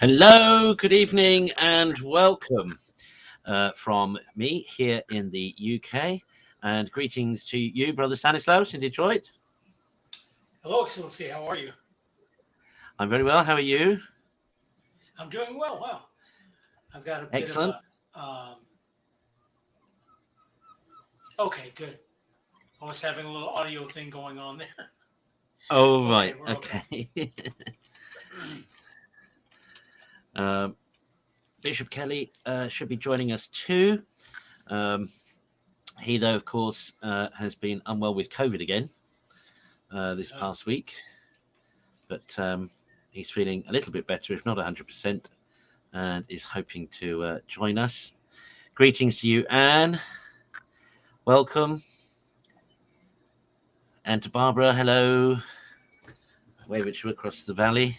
Hello, good evening, and welcome from me here in the UK. And greetings to you, Brother Stanislaus in Detroit. Hello, Excellency. How are you? I'm very well. How are you? I'm doing well. Wow. I've got a bit of Excellent. a. Okay, good. I was having a little audio thing going on there. Oh, Okay, right. we're okay. Okay. Bishop Kelly should be joining us too. He, though, of course, has been unwell with COVID again this past week. But he's feeling a little bit better, if not 100%, and is hoping to join us. Greetings to you, Anne. Welcome. And to Barbara, hello. Wave at you across the valley.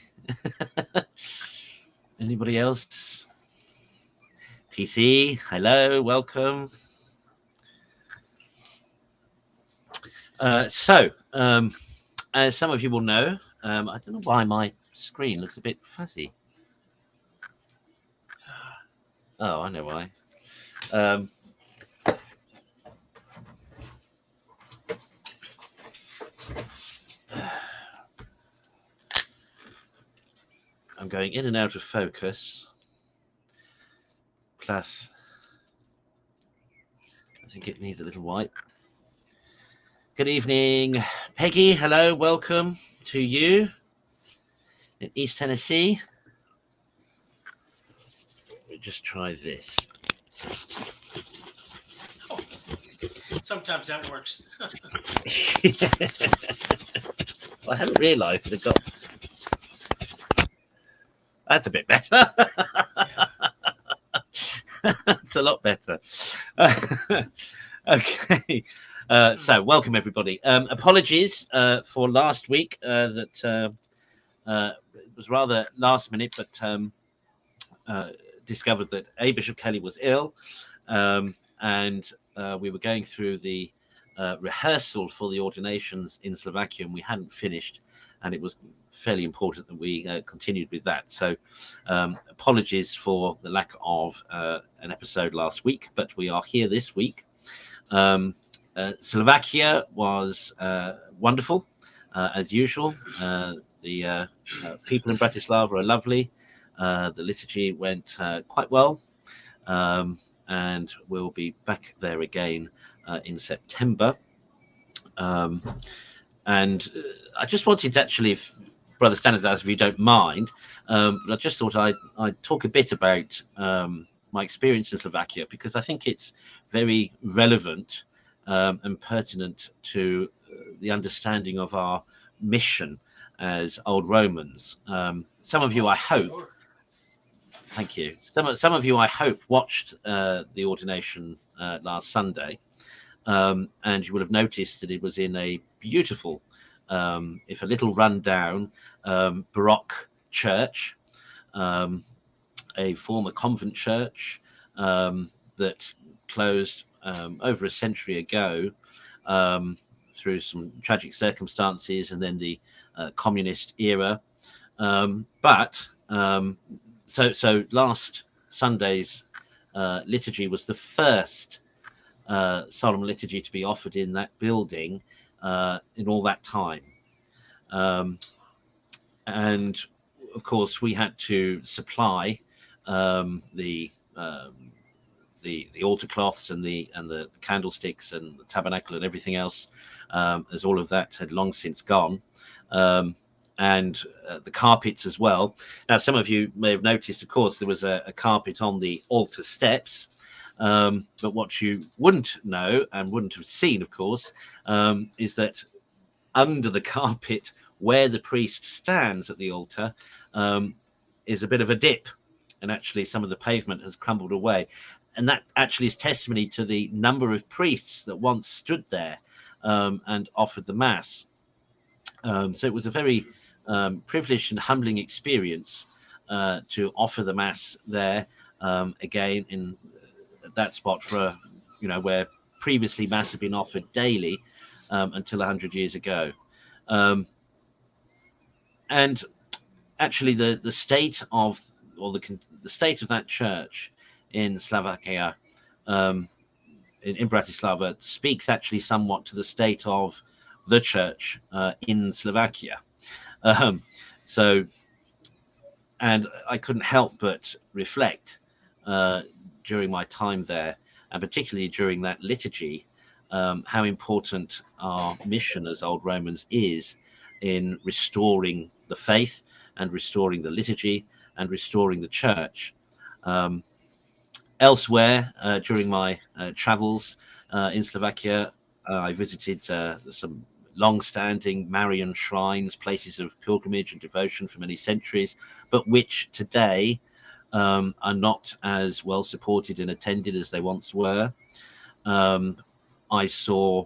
Anybody else? TC, hello, welcome. As some of you will know, I don't know why my screen looks a bit fuzzy. Oh, I know why. I'm going in and out of focus. Plus, I think it needs a little wipe. Good evening, Peggy. Hello, welcome to you in East Tennessee. Let me just try this. Oh, sometimes that works. I hadn't realised it got. That's a bit better. That's a lot better. Okay. So welcome everybody. Apologies for last week that it was rather last minute, but discovered that Bishop Kelly was ill, and we were going through the rehearsal for the ordinations in Slovakia, and we hadn't finished, and it was fairly important that we continued with that. So apologies for the lack of an episode last week, but we are here this week. Slovakia was wonderful, as usual. The people in Bratislava are lovely. The liturgy went quite well, and we'll be back there again in September. And I just wanted to actually, if Brother Stanislaus, if you don't mind, but I just thought I'd talk a bit about my experience in Slovakia, because I think it's very relevant and pertinent to the understanding of our mission as Old Romans. Some of you, I hope, Sure. thank you. Some of you, I hope, watched the ordination last Sunday, and you will have noticed that it was in a beautiful, if a little run-down, Baroque church, a former convent church that closed over a century ago through some tragic circumstances, and then the communist era. So last Sunday's liturgy was the first solemn liturgy to be offered in that building in all that time. And of course, we had to supply the altar cloths and the candlesticks and the tabernacle and everything else, as all of that had long since gone. And the carpets as well. Now, some of you may have noticed, of course, there was a carpet on the altar steps. But what you wouldn't know and wouldn't have seen, of course, is that under the carpet, where the priest stands at the altar, is a bit of a dip. And actually, some of the pavement has crumbled away. And that actually is testimony to the number of priests that once stood there and offered the Mass. So it was a very privileged and humbling experience to offer the Mass there again in that spot for where previously Mass had been offered daily until 100 years ago. And actually the state of or the state of that church in Slovakia, in Bratislava, speaks actually somewhat to the state of the church in Slovakia. So, and I couldn't help but reflect during my time there, and particularly during that liturgy, how important our mission as Old Romans is in restoring the faith and restoring the liturgy and restoring the church. Elsewhere, during my travels in Slovakia, I visited some long-standing Marian shrines, places of pilgrimage and devotion for many centuries, but which today are not as well supported and attended as they once were. I saw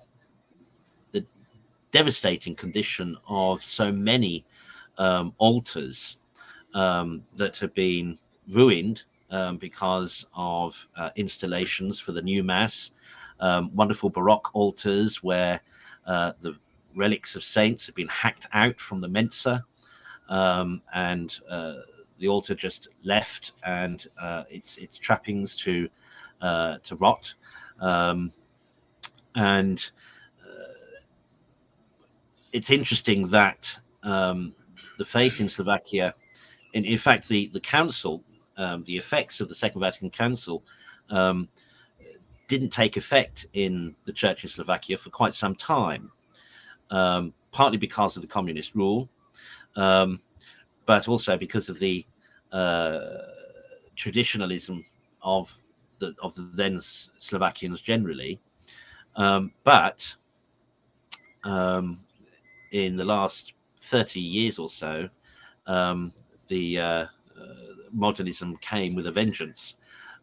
the devastating condition of so many altars that have been ruined because of installations for the new Mass, wonderful Baroque altars where the relics of saints have been hacked out from the Mensa, and the altar just left and its trappings to rot. And it's interesting that the faith in Slovakia, in fact, the council, the effects of the Second Vatican Council didn't take effect in the church in Slovakia for quite some time, partly because of the communist rule, but also because of the traditionalism of the then Slovakians generally. But in the last 30 years or so, the modernism came with a vengeance,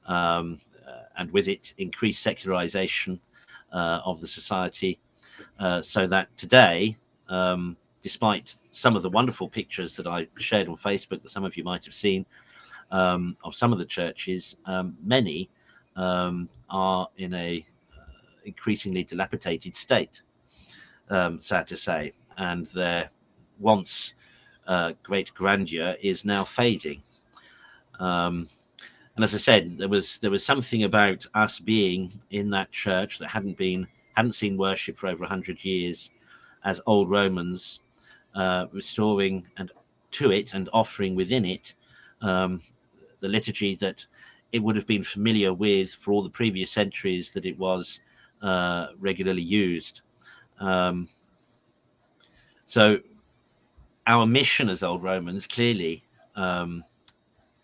and with it increased secularization of the society, so that today, despite some of the wonderful pictures that I shared on Facebook that some of you might have seen of some of the churches, many are in a increasingly dilapidated state, sad to say, and their once great grandeur is now fading. And as I said, there was something about us being in that church that hadn't seen worship for over 100 years, as Old Romans, restoring and to it and offering within it the liturgy that it would have been familiar with for all the previous centuries that it was regularly used. So our mission as Old Romans clearly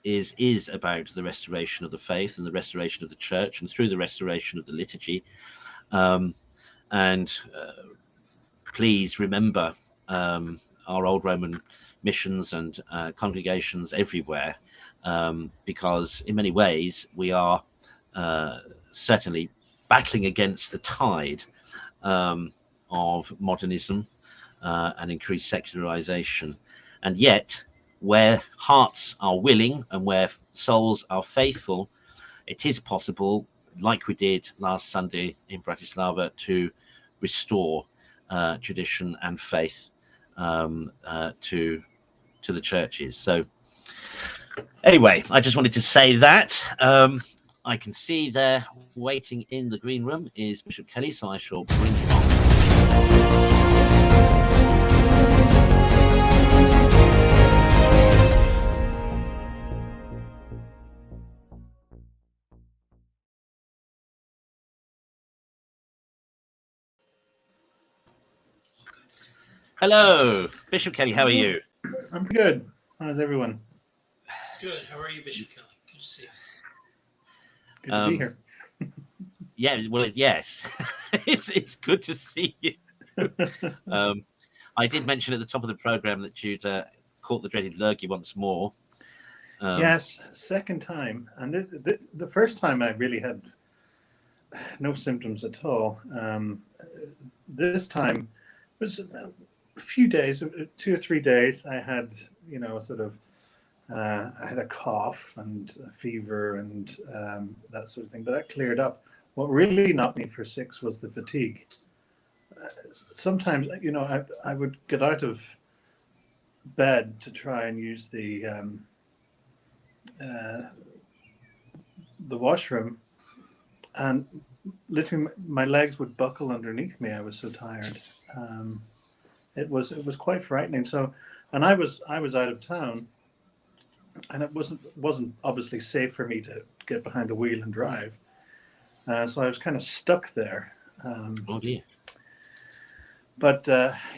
is about the restoration of the faith and the restoration of the church, and through the restoration of the liturgy. And please remember our Old Roman missions and congregations everywhere, because in many ways we are certainly battling against the tide of modernism and increased secularization. And yet, where hearts are willing and where souls are faithful, it is possible, like we did last Sunday in Bratislava, to restore tradition and faith to the churches. So anyway, I just wanted to say that. I can see there waiting in the green room is Bishop Kelly, so I shall bring him on. Hello, Bishop Kelly, how are you? I'm good. How's everyone? Good. How are you, Bishop Kelly? Good to see you. Good to be here. Yeah, well, yes, it's good to see you. I did mention at the top of the program that you'd caught the dreaded lurgy once more. Yes, second time, and the first time I really had no symptoms at all. This time was a few days, 2 or 3 days. I had, I had a cough and a fever and that sort of thing, but that cleared up. What really knocked me for 6 was the fatigue. Sometimes, I would get out of bed to try and use the the washroom, and literally my legs would buckle underneath me. I was so tired. It was quite frightening. So, and I was out of town, and it wasn't obviously safe for me to get behind the wheel and drive. So I was kind of stuck there. Oh dear. But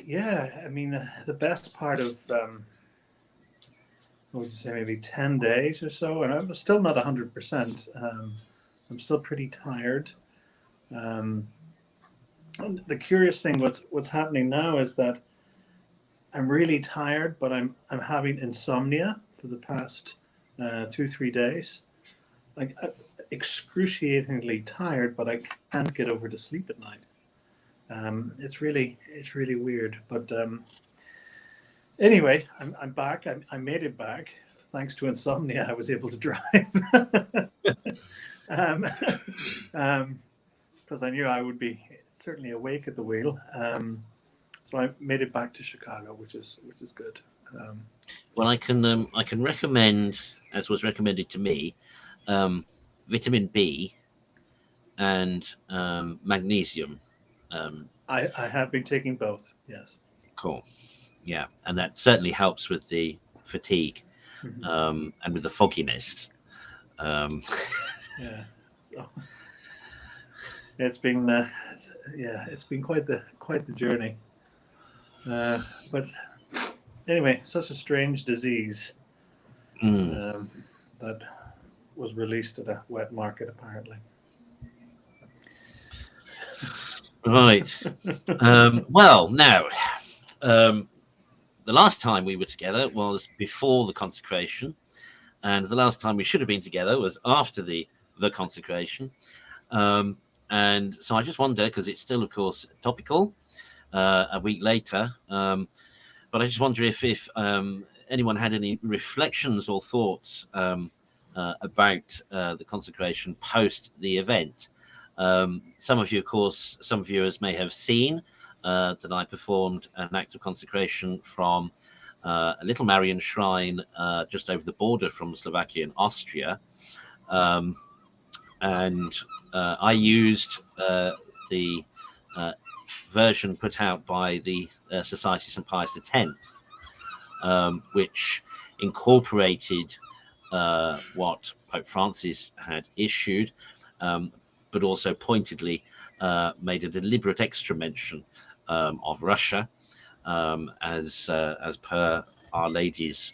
yeah, I mean, the best part of what would you say, maybe 10 days or so, and I'm still not 100%. I'm still pretty tired. And the curious thing, what's happening now is that I'm really tired, but I'm having insomnia for the past 2-3 days. Like excruciatingly tired, but I can't get over to sleep at night. It's really weird. But anyway, I'm back. I made it back thanks to insomnia. I was able to drive. Because I knew I would be certainly awake at the wheel. So I made it back to Chicago, which is good. Well, I can recommend, as was recommended to me, vitamin B and magnesium. I have been taking both. Yes. Cool. Yeah, and that certainly helps with the fatigue, and with the fogginess. Yeah. So, it's been it's been quite the journey. But anyway, such a strange disease that was released at a wet market, apparently. Right. Well, now, the last time we were together was before the consecration, and the last time we should have been together was after the consecration. And so I just wonder, because it's still, of course, topical a week later, but I just wonder if anyone had any reflections or thoughts about the consecration post the event. Some of you, of course, some viewers may have seen that I performed an act of consecration from a little Marian shrine just over the border from Slovakia and Austria. And I used the version put out by the Society St. Pius X, which incorporated what Pope Francis had issued, but also pointedly made a deliberate extra mention of Russia, as per Our Lady's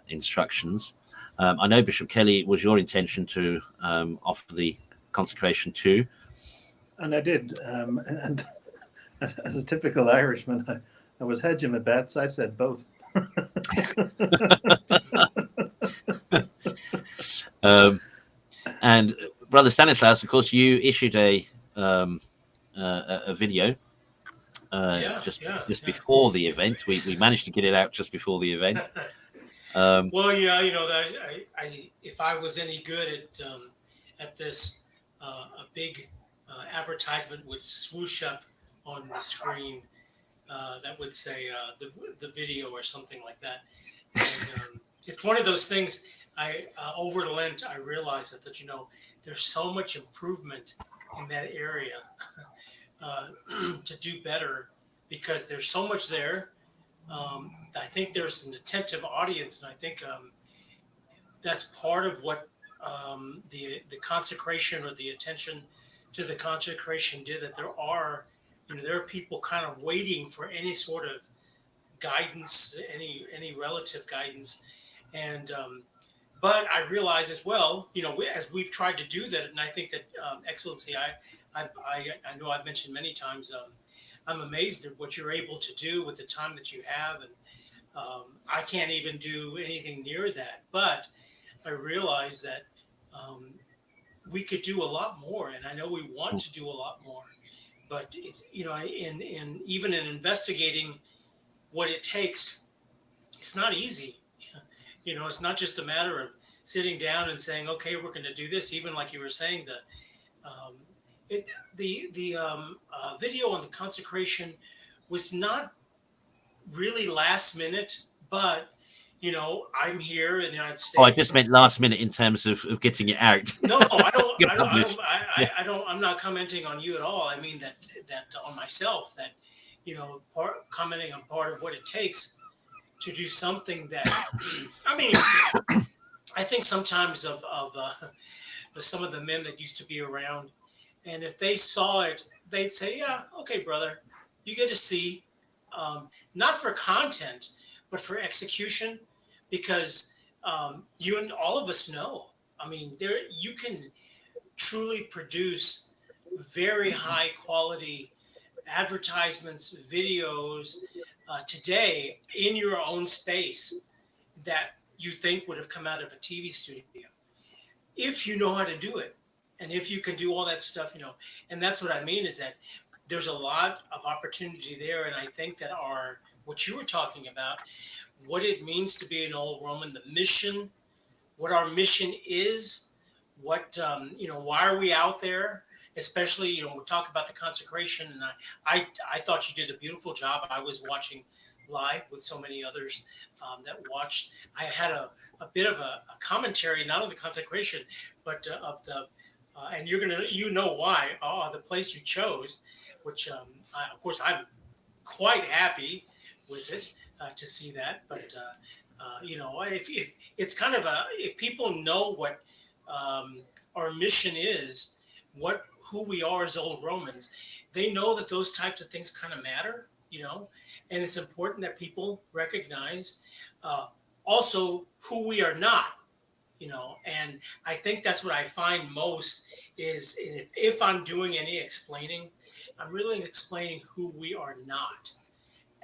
instructions. I know, Bishop Kelly, it was your intention to offer the consecration too. And I did. And as a typical Irishman, I was hedging my bets. I said both. And Brother Stanislaus, of course, you issued a video just before the event. We managed to get it out just before the event. Well, yeah, if I was any good at this, a big advertisement would swoosh up on the screen that would say the video or something like that. And it's one of those things. Over Lent, I realized that there's so much improvement in that area to do better, because there's so much there. I think there's an attentive audience, and I think that's part of what the consecration, or the attention to the consecration, did. That there are people kind of waiting for any sort of guidance, any relative guidance, and but I realize as well, as we've tried to do that, and I think that Excellency, I know I've mentioned many times, I'm amazed at what you're able to do with the time that you have, and I can't even do anything near that. But I realize that we could do a lot more, and I know we want to do a lot more. But it's in even in investigating what it takes, it's not easy. It's not just a matter of sitting down and saying, okay, we're going to do this. Even like you were saying, the video on the consecration was not really last minute, but I'm here in the United States. Oh, I just meant last minute in terms of getting it out. No, I'm not commenting on you at all. I mean that on myself, that, commenting on part of what it takes to do something that, I mean, I think sometimes of some of the men that used to be around, and if they saw it, they'd say, yeah, okay, brother, you get to see, not for content, but for execution, because you and all of us know, I mean, you can truly produce very high quality advertisements, videos today in your own space that you think would have come out of a TV studio, if you know how to do it. And if you can do all that stuff, and that's what I mean, is that there's a lot of opportunity there. And I think that what you were talking about, what it means to be an Old Roman, the mission, what our mission is, what, why are we out there? Especially, we talk about the consecration, and I thought you did a beautiful job. I was watching live with so many others that watched. I had a bit of a commentary, not on the consecration, but of the, and you're gonna, why, the place you chose, which of course I'm quite happy with it to see that. But if it's kind of if people know what our mission is, who we are as Old Romans, they know that those types of things kind of matter, and it's important that people recognize also who we are not, and I think that's what I find most is if I'm doing any explaining, I'm really explaining who we are not.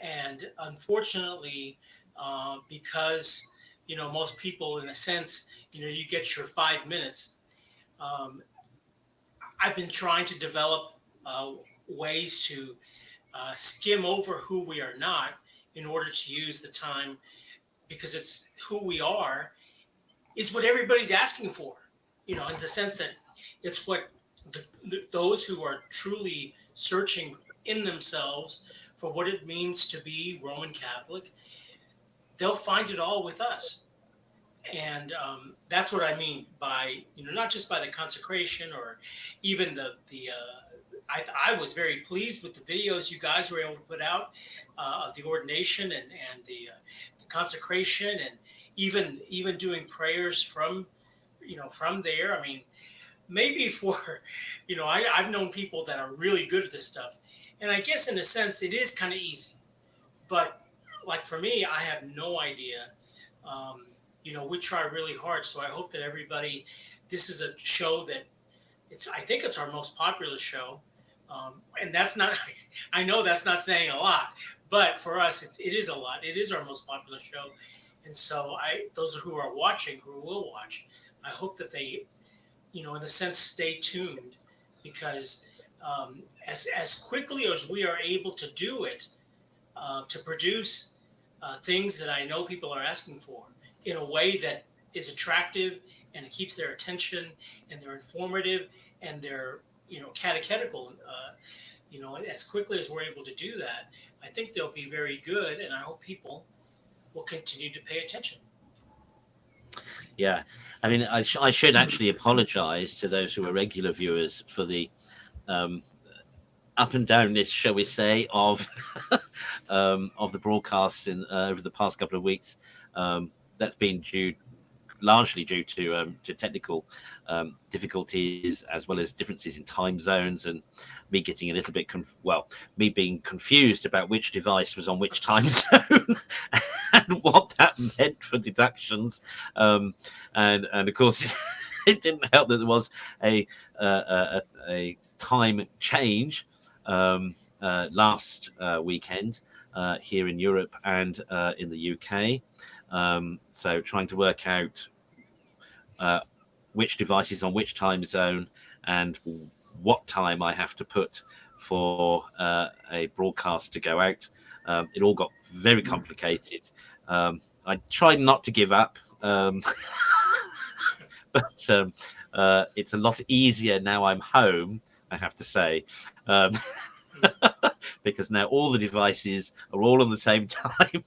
And unfortunately, because, most people, in a sense, you get your 5 minutes. I've been trying to develop ways to skim over who we are not in order to use the time, because it's who we are is what everybody's asking for, in the sense that it's what those who are truly searching in themselves for what it means to be Roman Catholic, they'll find it all with us. And that's what I mean by, not just by the consecration or even I was very pleased with the videos you guys were able to put out of the ordination and the consecration, and even doing prayers from there. I mean, maybe for, I've known people that are really good at this stuff. And I guess in a sense it is kind of easy, but like for me, I have no idea. We try really hard. So I hope that everybody, this is a show that I think it's our most popular show. And that's not, I know that's not saying a lot, but for us, it is a lot. It is our most popular show. And so those who are watching, who will watch, I hope that they, in a sense, stay tuned, because as quickly as we are able to do it, to produce things that I know people are asking for in a way that is attractive and it keeps their attention, and they're informative, and they're, catechetical, as quickly as we're able to do that, I think they'll be very good, and I hope people will continue to pay attention. Yeah, I mean, I should actually apologize to those who are regular viewers for the up and downness, shall we say, of the broadcasts over the past couple of weeks. That's been largely due to technical difficulties, as well as differences in time zones, and me getting a little bit me being confused about which device was on which time zone and what that meant for deductions, and of course it didn't help that there was a time change last weekend here in Europe and in the UK. So trying to work out which device is on which time zone and what time I have to put for a broadcast to go out. It all got very complicated. I tried not to give up, but it's a lot easier now I'm home, I have to say, because now all the devices are all on the same time.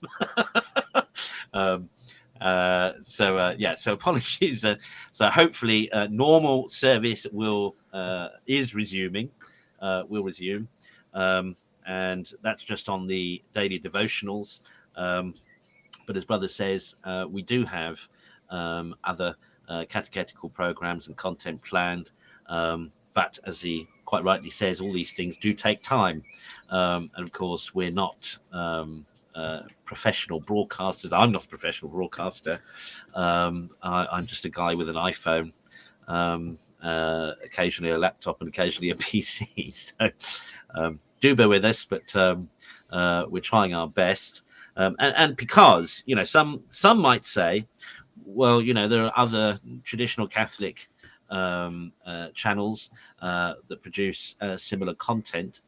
So apologies. So hopefully normal service is resuming. Will resume, and that's just on the daily devotionals. But as Brother says, we do have other catechetical programs and content planned. But as he quite rightly says, all these things do take time. And of course, we're not professional broadcasters. I'm not a professional broadcaster. I'm just a guy with an iPhone, occasionally a laptop, and occasionally a PC. So do bear with us, but we're trying our best. And because, some might say, well, there are other traditional Catholic channels that produce similar content.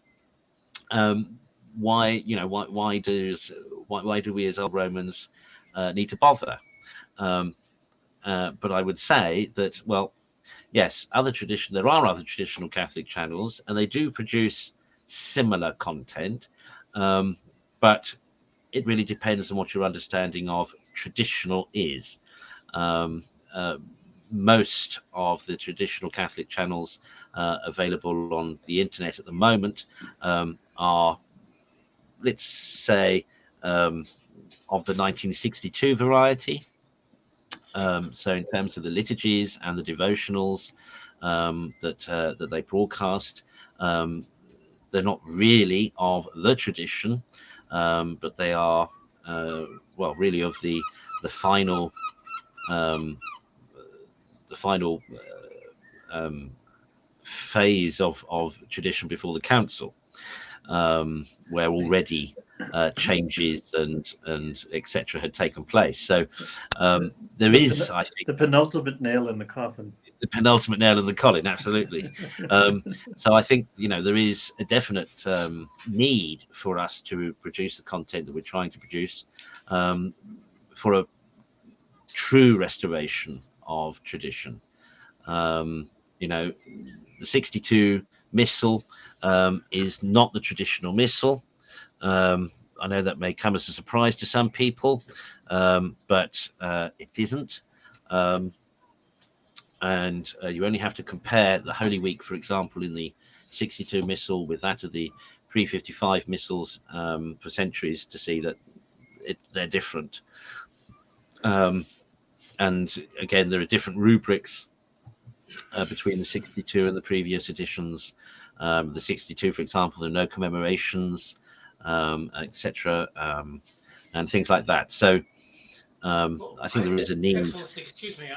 Why do we as Old Romans need to bother? But I would say that, well, yes, there are other traditional Catholic channels, and they do produce similar content, but it really depends on what your understanding of traditional is. Most of the traditional Catholic channels available on the internet at the moment are, let's say, of the 1962 variety. So in terms of the liturgies and the devotionals that they broadcast, they're not really of the tradition, but they are really of the final phase of tradition before the council, where already changes and etc. had taken place. So there is, I think, the penultimate nail in the coffin. The penultimate nail in the coffin, absolutely. So I think there is a definite need for us to produce the content that we're trying to produce for a true restoration of tradition. The 62 Missal is not the traditional Missal. I know that may come as a surprise to some people, but it isn't. And you only have to compare the Holy Week, for example, in the 62 Missal with that of the pre-55 Missals for centuries to see that they're different. And again, there are different rubrics between the 62 and the previous editions. The 62, for example, there are no commemorations, etc., and things like that. So I think there is a need. Excellency, excuse me,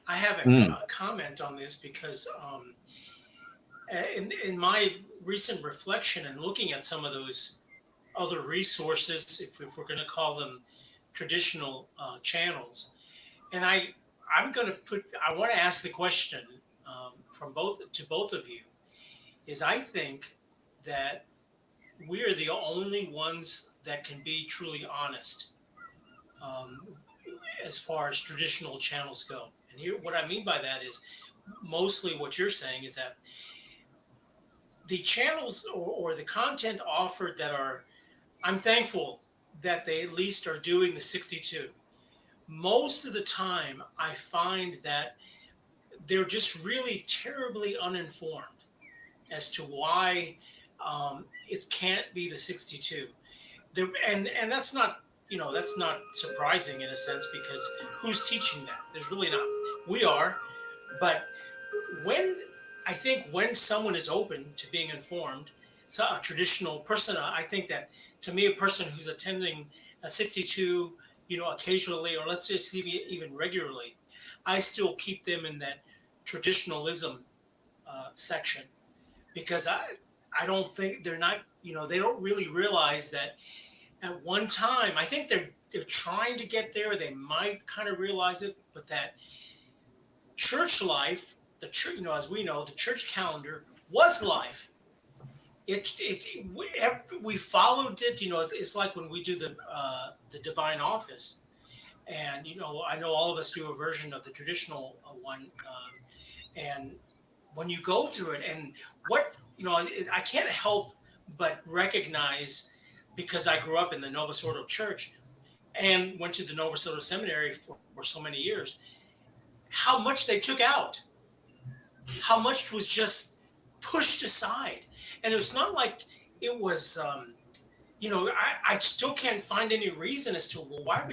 I have a comment on this because in my recent reflection and looking at some of those other resources, if we're going to call them traditional channels, and I want to ask the question to both of you, is I think that we are the only ones that can be truly honest as far as traditional channels go. And here, what I mean by that is mostly what you're saying is that the channels or the content offered I'm thankful that they at least are doing the 62. Most of the time, I find that they're just really terribly uninformed as to why it can't be the 62. And that's not surprising in a sense, because who's teaching that? There's really not. We are. But when someone is open to being informed, so a traditional person, I think that to me, a person who's attending a 62, occasionally, or let's just say even regularly, I still keep them in that traditionalism section, because I don't think they're not, they don't really realize that at one time, I think they're trying to get there. They might kind of realize it, but that church life, the church, as we know, the church calendar was life. We followed it. It's like when we do the divine office, and I know all of us do a version of the traditional one, and when you go through it, and I can't help but recognize, because I grew up in the Novus Ordo Church and went to the Novus Ordo Seminary for so many years, how much they took out, how much was just pushed aside. And it's not like it was, I still can't find any reason as to, well, why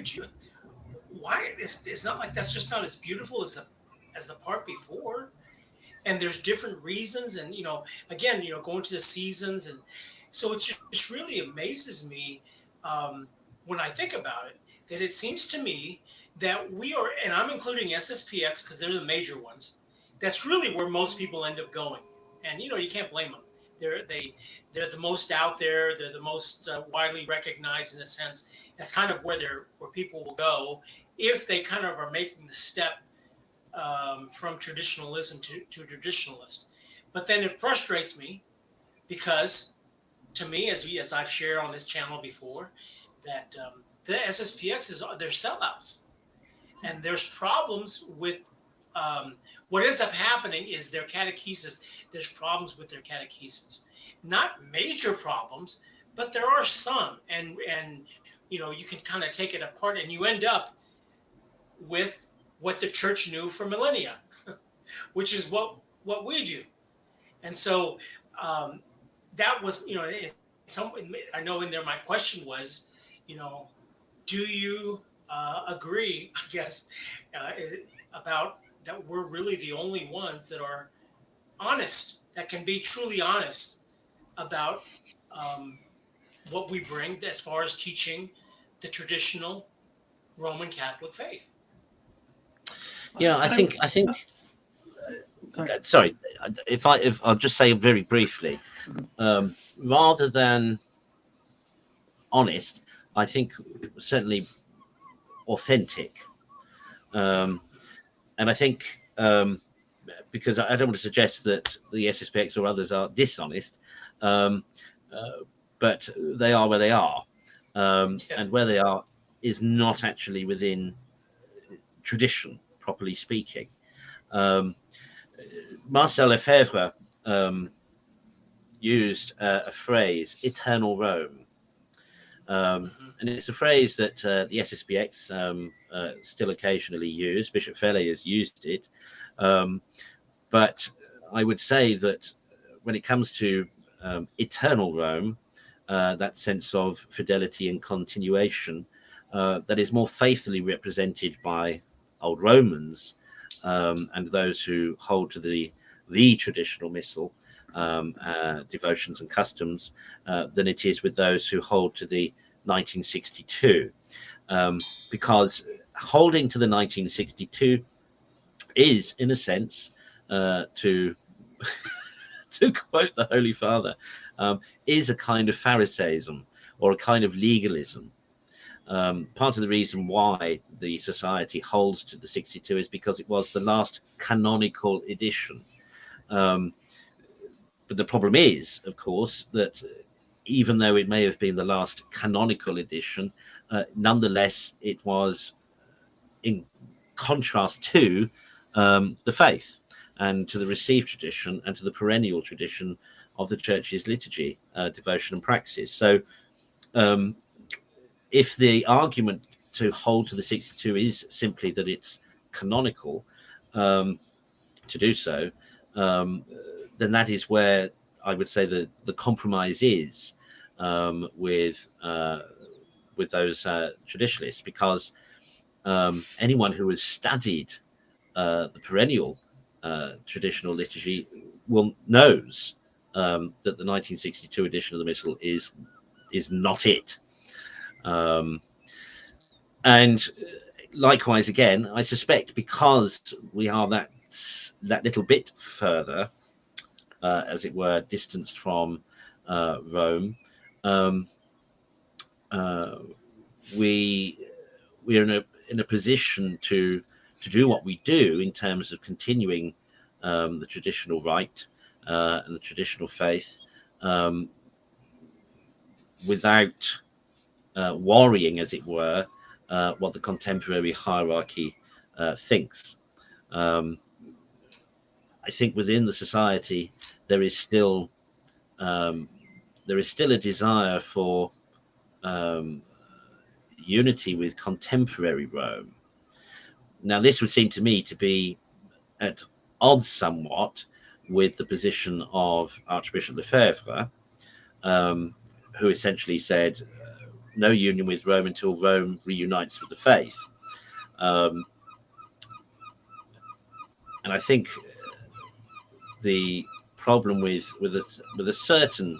it's not like that's just not as beautiful as the part before. And there's different reasons. And, again, going to the seasons. And so it just really amazes me when I think about it, that it seems to me that we are, and I'm including SSPX because they're the major ones. That's really where most people end up going. And, you can't blame them. They're the most out there. They're the most widely recognized in a sense. That's kind of where people will go if they kind of are making the step from traditionalism to traditionalist. But then it frustrates me because, to me, as I've shared on this channel before, that the SSPX they're sellouts, and there's problems with what ends up happening is their catechesis. There's problems with their catechesis, not major problems, but there are some, and you can kind of take it apart, and you end up with what the church knew for millennia, which is what we do. And so that was, I know in there my question was, do you agree, I guess, about that we're really the only ones that are honest, that can be truly honest about what we bring as far as teaching the traditional Roman Catholic faith? Yeah, I think. Sorry, if I'll just say very briefly, rather than honest, I think certainly authentic, and I think because I don't want to suggest that the SSPX or others are dishonest, but they are where they are, and where they are is not actually within tradition, properly speaking. Marcel Lefebvre used a phrase, eternal Rome. And it's a phrase that the SSPX still occasionally use. Bishop Felley has used it. But I would say that when it comes to eternal Rome, that sense of fidelity and continuation, that is more faithfully represented by Old Romans and those who hold to the traditional missal, devotions and customs, than it is with those who hold to the 1962. Because holding to the 1962 is, in a sense, to quote the Holy Father, is a kind of Pharisaism or a kind of legalism. Part of the reason why the Society holds to the 62 is because it was the last canonical edition. But the problem is, of course, that even though it may have been the last canonical edition, nonetheless, it was in contrast to the faith and to the received tradition and to the perennial tradition of the Church's liturgy, devotion and praxis. So if the argument to hold to the 62 is simply that it's canonical, to do so, then that is where I would say the compromise is with those traditionalists, because anyone who has studied the perennial traditional liturgy knows that the 1962 edition of the Missal is not it. And likewise, again, I suspect because we are that little bit further, as it were, distanced from Rome, we are in a position to do what we do in terms of continuing the traditional rite and the traditional faith without worrying, as it were, what the contemporary hierarchy thinks. I think within the Society there is still a desire for unity with contemporary Rome, Now, this would seem to me to be at odds somewhat with the position of Archbishop Lefebvre, who essentially said no union with Rome until Rome reunites with the faith. And I think the problem with a certain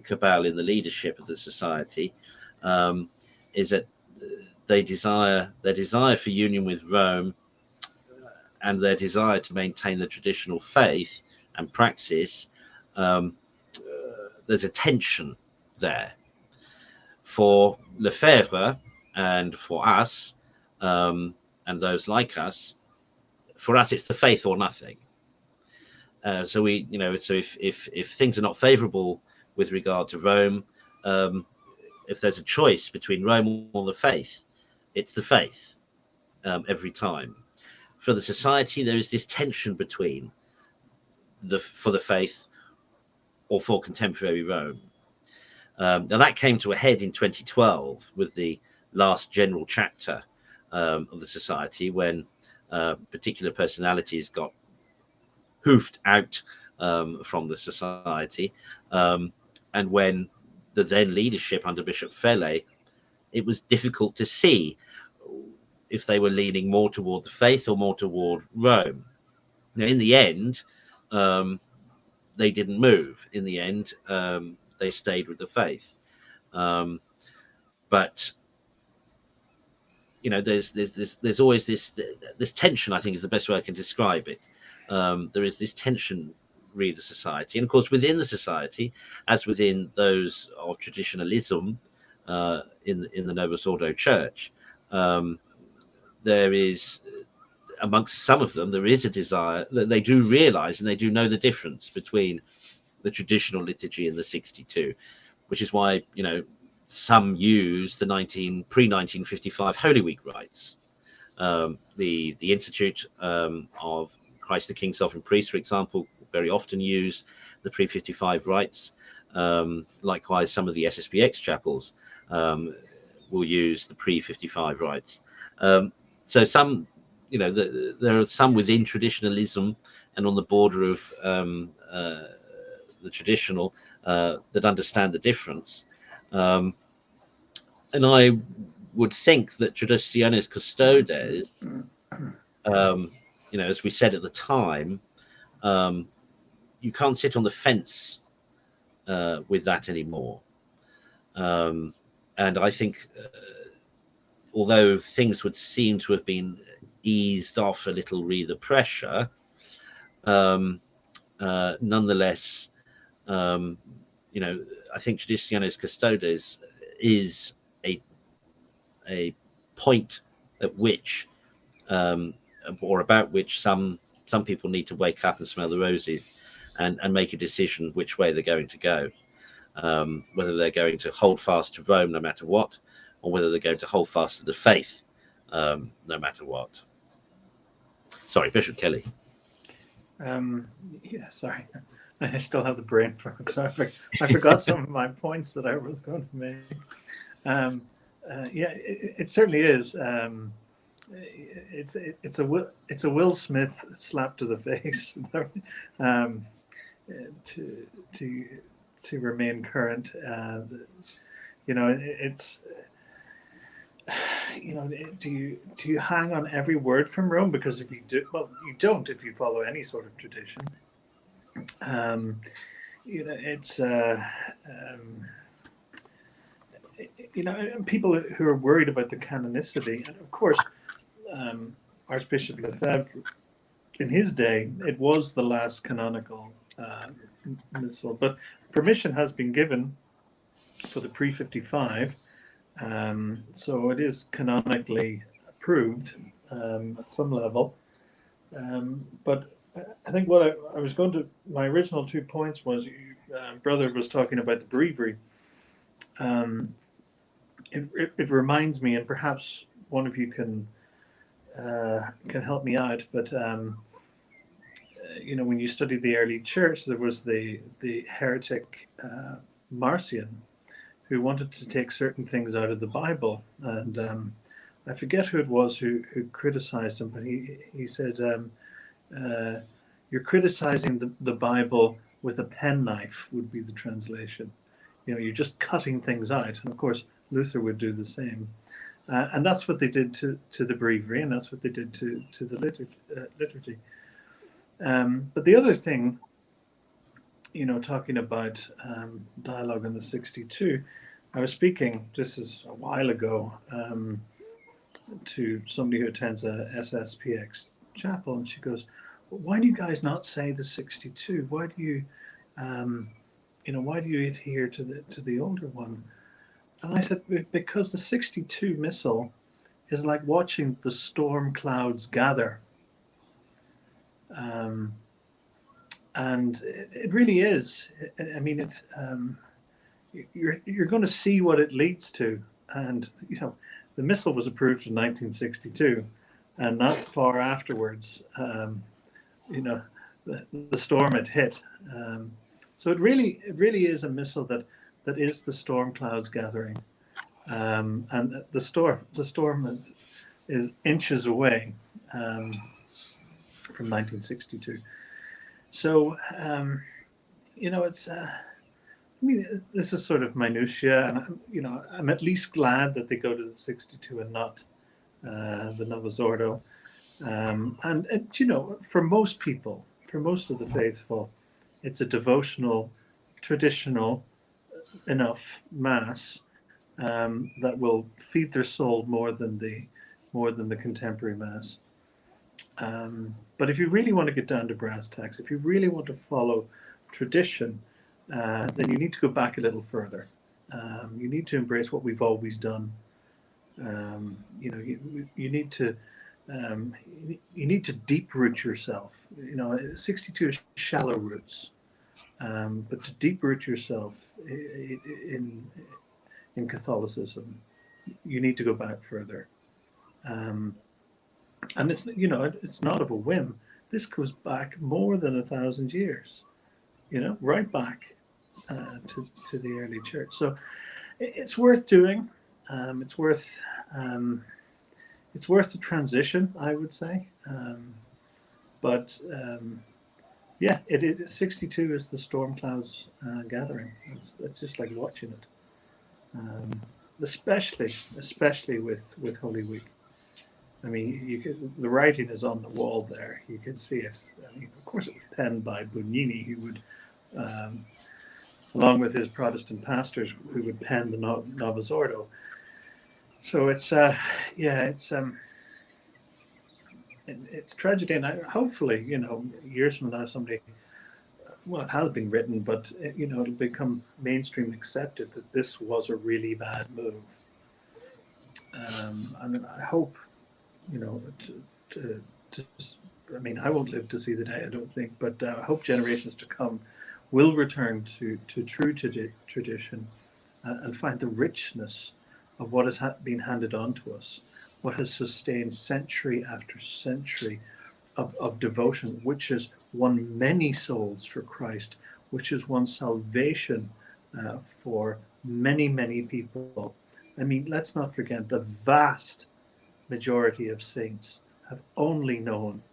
cabal in the leadership of the society is that their desire for union with Rome and their desire to maintain the traditional faith and praxis, there's a tension there. For Lefebvre and for us, and those like us, for us it's the faith or nothing. So we, so if things are not favourable with regard to Rome, if there's a choice between Rome or the faith, it's the faith every time. For the society, there is this tension between for the faith or for contemporary Rome. Now that came to a head in 2012 with the last general chapter of the society, when particular personalities got hoofed out from the society, and when the then leadership under Bishop Fele, it was difficult to see if they were leaning more toward the faith or more toward Rome. Now, in the end, they didn't move. In the end, they stayed with the faith. But there's always this tension. I think is the best way I can describe it. There is this tension re the society, and of course within the society, as within those of traditionalism in the Novus Ordo Church, there is, amongst some of them, there is a desire that they do realize and they do know the difference between the traditional liturgy and the 62, which is why some use the pre-1955 Holy Week rites. The Institute of Christ the King, Sovereign Priest, for example, very often use the pre-55 rites. Likewise, some of the SSPX chapels will use the pre-55 rites. So some, there are some within traditionalism and on the border of the traditional that understand the difference. And I would think that Traditionis Custodes, as we said at the time, you can't sit on the fence with that anymore. And I think, although things would seem to have been eased off a little the pressure, nonetheless, I think Traditionis Custodes is a point at which, or about which, some people need to wake up and smell the roses and make a decision which way they're going to go, whether they're going to hold fast to Rome no matter what, or whether they're going to hold fast to the faith no matter what. Sorry, Bishop Kelly. Yeah, sorry. I still have the brain fog, so I forgot some of my points that I was going to make. Yeah, it certainly is. It's a Will Smith slap to the face to remain current. It's do you hang on every word from Rome? Because if you do, well, you don't if you follow any sort of tradition. It's people who are worried about the canonicity, and of course, Archbishop Lefebvre, in his day, it was the last canonical missal, but permission has been given for the pre-55, so it is canonically approved at some level. But I think what I was going to, my original 2 points was, brother was talking about the breviary. It reminds me, and perhaps one of you can help me out, but when you study the early church, there was the heretic Marcion, who wanted to take certain things out of the Bible, and I forget who it was who criticized him, but he said, "You're criticizing the Bible with a penknife," would be the translation. You're just cutting things out, and of course Luther would do the same. And that's what they did to the breviary, and that's what they did to the liturgy. But the other thing, talking about dialogue in the 62, I was speaking, this is a while ago, to somebody who attends a SSPX chapel, and she goes, "Why do you guys not say the 62? Why do you, why do you adhere to the older one?" And I said, "Because the 62 missal is like watching the storm clouds gather." And it really is. I mean, it's you're going to see what it leads to, and the missal was approved in 1962, and not far afterwards, the storm had hit. So it really is a missal that is the storm clouds gathering, and the storm is inches away from 1962. So it's. I mean, this is sort of minutiae, and I'm at least glad that they go to the 62 and not the Novus Ordo. And for most people, for most of the faithful, it's a devotional, traditional enough mass that will feed their soul more than the contemporary mass. But if you really want to get down to brass tacks, if you really want to follow tradition, then you need to go back a little further. You need to embrace what we've always done. You need to deep root yourself. 62 is shallow roots, but to deep root yourself in Catholicism, you need to go back further. And it's not of a whim. This goes back more than 1,000 years. Right back to the early church. So it's worth doing. It's worth the transition, I would say. But 62 is the storm clouds gathering. It's just like watching it, especially with Holy Week. I mean, the writing is on the wall there. You can see it. I mean, of course, it was penned by Bugnini, who would, along with his Protestant pastors, who would pen the Novus Ordo. So it's tragedy, and hopefully, years from now, somebody, it has been written, but it'll become mainstream accepted that this was a really bad move. And I hope, I mean, I won't live to see the day, I don't think, but I hope generations to come will return to true tradition and find the richness of what has been handed on to us, what has sustained century after century of devotion, which has won many souls for Christ, which has won salvation for many, many people. I mean, let's not forget the vast majority of saints have only known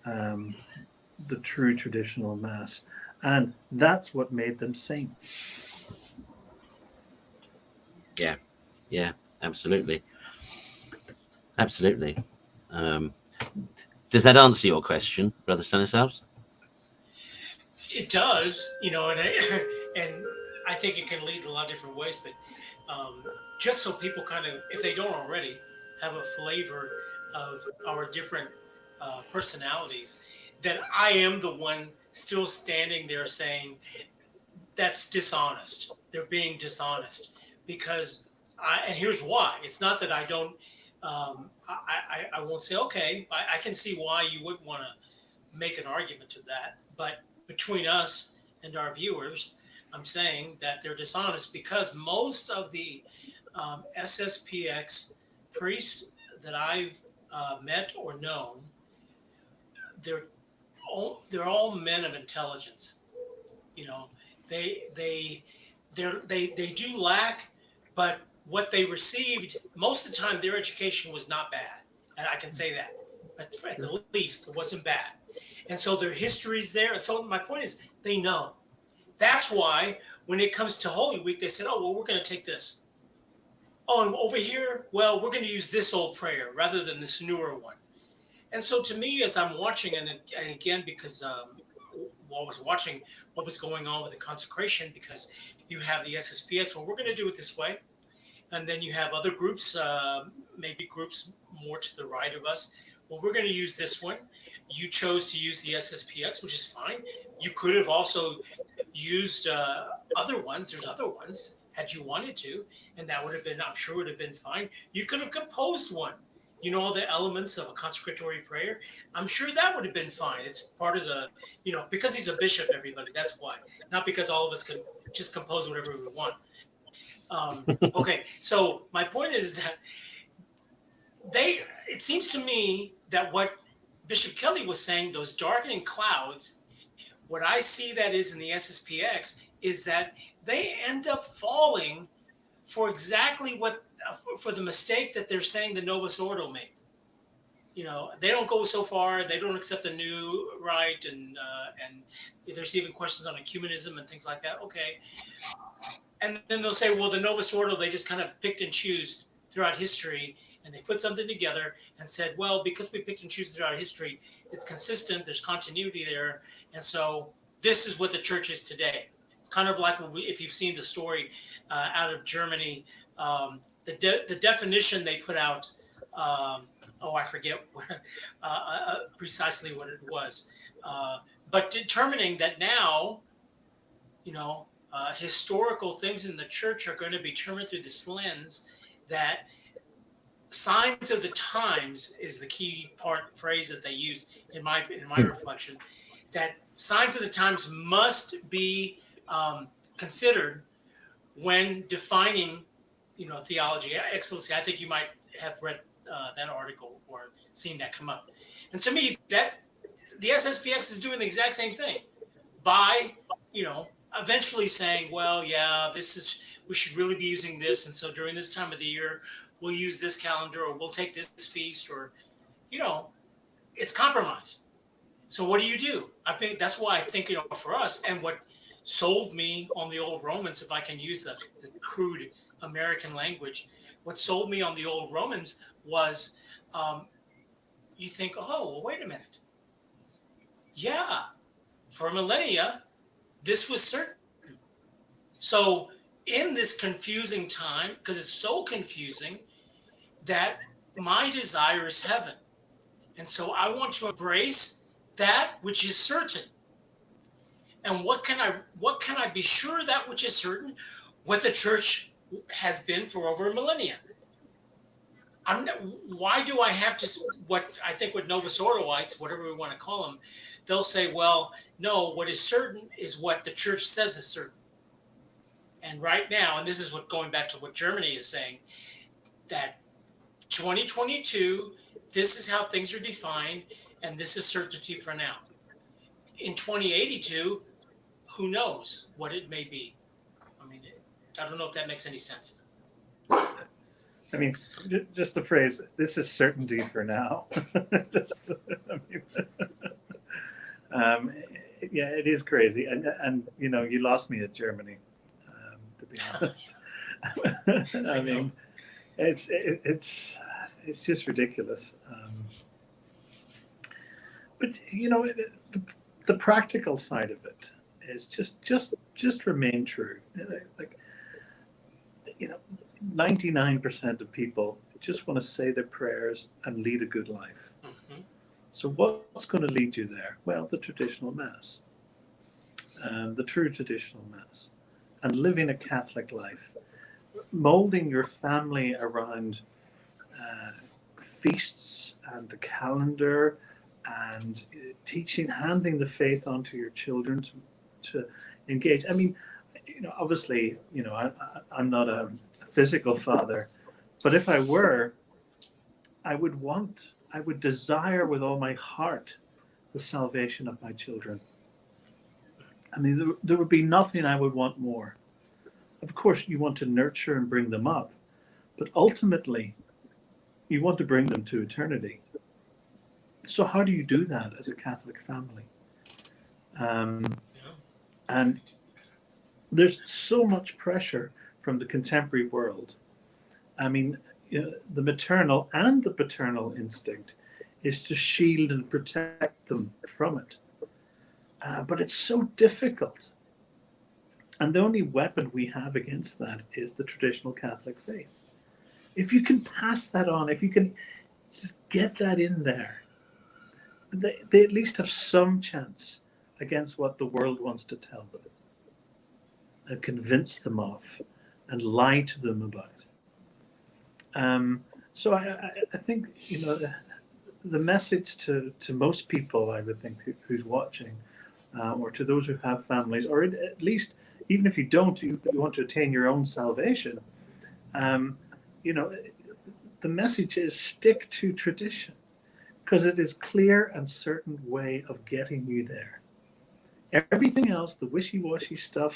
the true traditional Mass, and that's what made them saints. Yeah, absolutely. Does that answer your question, Brother Stanislaus? It does, and I think it can lead in a lot of different ways, but just so people kind of, if they don't already, have a flavor of our different personalities, that I am the one still standing there saying, that's dishonest. They're being dishonest. Because, and here's why. It's not that I don't, I won't say, okay, I can see why you wouldn't want to make an argument to that. But between us and our viewers, I'm saying that they're dishonest because most of the SSPX priests that I've met or known, they're all men of intelligence. They do lack, but what they received, most of the time, their education was not bad. And I can say that. But at the least, it wasn't bad. And so their history's there. And so my point is, they know. That's why when it comes to Holy Week, they said, oh, well, we're going to take this. Oh, and over here, well, we're going to use this old prayer rather than this newer one. And so to me, as I'm watching, and again, because while I was watching what was going on with the consecration, because you have the SSPX, well, we're going to do it this way. And then you have other groups, maybe groups more to the right of us. Well, we're going to use this one. You chose to use the SSPX, which is fine. You could have also used other ones. There's other ones had you wanted to, and that would have been, I'm sure, would have been fine. You could have composed one. You know, all the elements of a consecratory prayer. I'm sure that would have been fine. It's part of the, you know, because he's a bishop, everybody. That's why. Not because all of us can just compose whatever we want. Okay, so my point is that it seems to me that what Bishop Kelly was saying, those darkening clouds, what I see that is in the SSPX is that they end up falling for exactly for the mistake that they're saying the Novus Ordo made. You know, they don't go so far. They don't accept the new rite, and there's even questions on ecumenism and things like that. Okay. And then they'll say, well, the Novus Ordo, they just kind of picked and choose throughout history, and they put something together and said, well, because we picked and choose throughout history, it's consistent, there's continuity there, and so this is what the church is today. It's kind of like if you've seen the story out of Germany, the definition they put out, I forget precisely what it was, but determining that now, you know, historical things in the church are going to be determined through this lens that signs of the times is the key phrase that they use in my reflection, that signs of the times must be considered when defining, you know, theology. Excellency, I think you might have read that article or seen that come up. And to me, that the SSPX is doing the exact same thing by, you know, eventually saying, well, yeah, we should really be using this. And so during this time of the year, we'll use this calendar, or we'll take this feast, or, you know, it's compromise. So what do? I think that's why I think, you know, for us, and what sold me on the Old Romans, if I can use the crude American language, what sold me on the Old Romans was, you think, oh, well, wait a minute. Yeah, for millennia, this was certain. So in this confusing time, because it's so confusing, that my desire is heaven. And so I want to embrace that which is certain. And what can I be sure that which is certain? What the church has been for over a millennia. Why do I have to, what I think with Novus Ordoites, whatever we want to call them, they'll say, well, no, what is certain is what the church says is certain. And right now, and this is what going back to what Germany is saying, that 2022, this is how things are defined, and this is certainty for now. In 2082, who knows what it may be? I mean, I don't know if that makes any sense. I mean, just the phrase, this is certainty for now. Yeah, it is crazy. And you know, you lost me at Germany, to be honest. I mean, it's just ridiculous. But you know, the practical side of it is just remain true. Like, you know, 99% of people just want to say their prayers and lead a good life. Mm-hmm. So what's going to lead you there? Well, the traditional Mass, the true traditional Mass, and living a Catholic life, molding your family around feasts and the calendar, and teaching, handing the faith onto your children to engage. I mean, you know, obviously, you know, I'm not a physical father, but if I were, I would desire with all my heart the salvation of my children. I mean, there would be nothing I would want more. Of course, you want to nurture and bring them up, but ultimately you want to bring them to eternity. So how do you do that as a Catholic family? And there's so much pressure from the contemporary world. I mean, the maternal and the paternal instinct is to shield and protect them from it. But it's so difficult. And the only weapon we have against that is the traditional Catholic faith. If you can pass that on, if you can just get that in there, they at least have some chance against what the world wants to tell them and convince them of and lie to them about. So I think, the message to most people, I would think, who's watching, or to those who have families, or at least, even if you don't, you want to attain your own salvation, the message is stick to tradition, because it is clear and certain way of getting you there. Everything else, the wishy-washy stuff,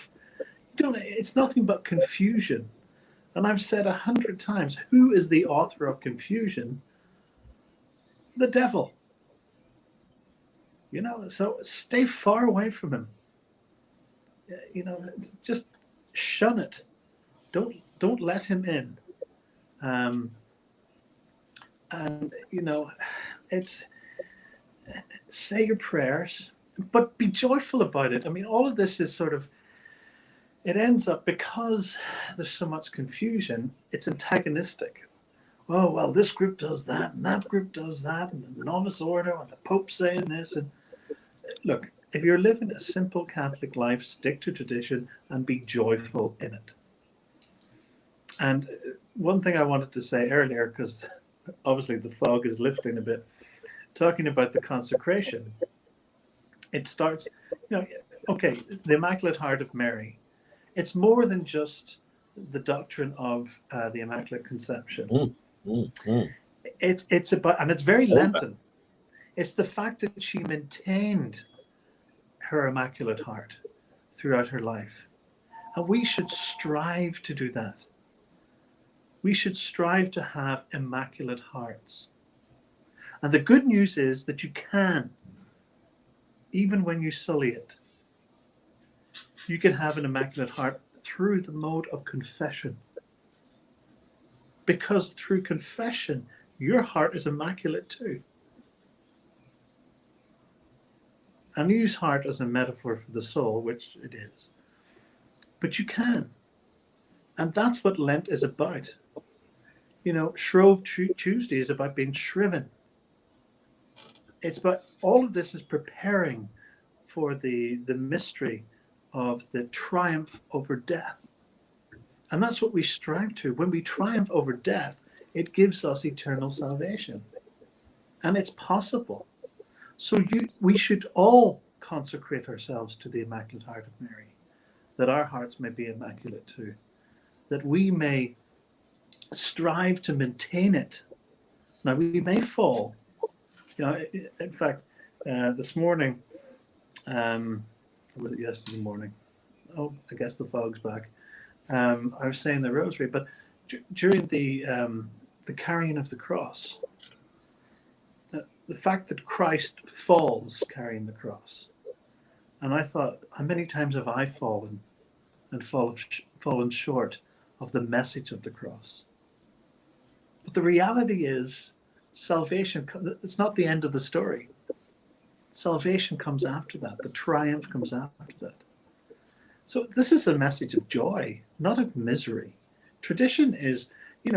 it's nothing but confusion. And I've said 100 times, who is the author of confusion? The devil. So stay far away from him. Just shun it. Don't let him in. It's say your prayers, but be joyful about it. I mean, all of this is sort of, it ends up, because there's so much confusion, it's antagonistic. Oh, well, this group does that, and that group does that, and the novice order, and the Pope's saying this. And look, if you're living a simple Catholic life, stick to tradition and be joyful in it. And one thing I wanted to say earlier, because obviously the fog is lifting a bit, talking about the consecration, it starts, okay, the Immaculate Heart of Mary. It's more than just the doctrine of the Immaculate Conception. It's about, and it's very Lenten. It's the fact that she maintained her Immaculate Heart throughout her life. And we should strive to do that. We should strive to have immaculate hearts. And the good news is that you can, even when you sully it. You can have an immaculate heart through the mode of confession. Because through confession, your heart is immaculate too. And use heart as a metaphor for the soul, which it is. But you can. And that's what Lent is about. Shrove Tuesday is about being shriven. It's about, all of this is preparing for the mystery of the triumph over death. And that's what we strive to. When we triumph over death, it gives us eternal salvation. And it's possible. So we should all consecrate ourselves to the Immaculate Heart of Mary, that our hearts may be immaculate too, that we may strive to maintain it. Now, we may fall. In fact, this morning, was it yesterday morning? Oh, I guess the fog's back. I was saying the Rosary, but during the carrying of the cross, the fact that Christ falls carrying the cross, and I thought, how many times have I fallen and fallen short of the message of the cross? But the reality is, salvation, it's not the end of the story. Salvation comes after that. The triumph comes after that. So this is a message of joy, not of misery. Tradition is,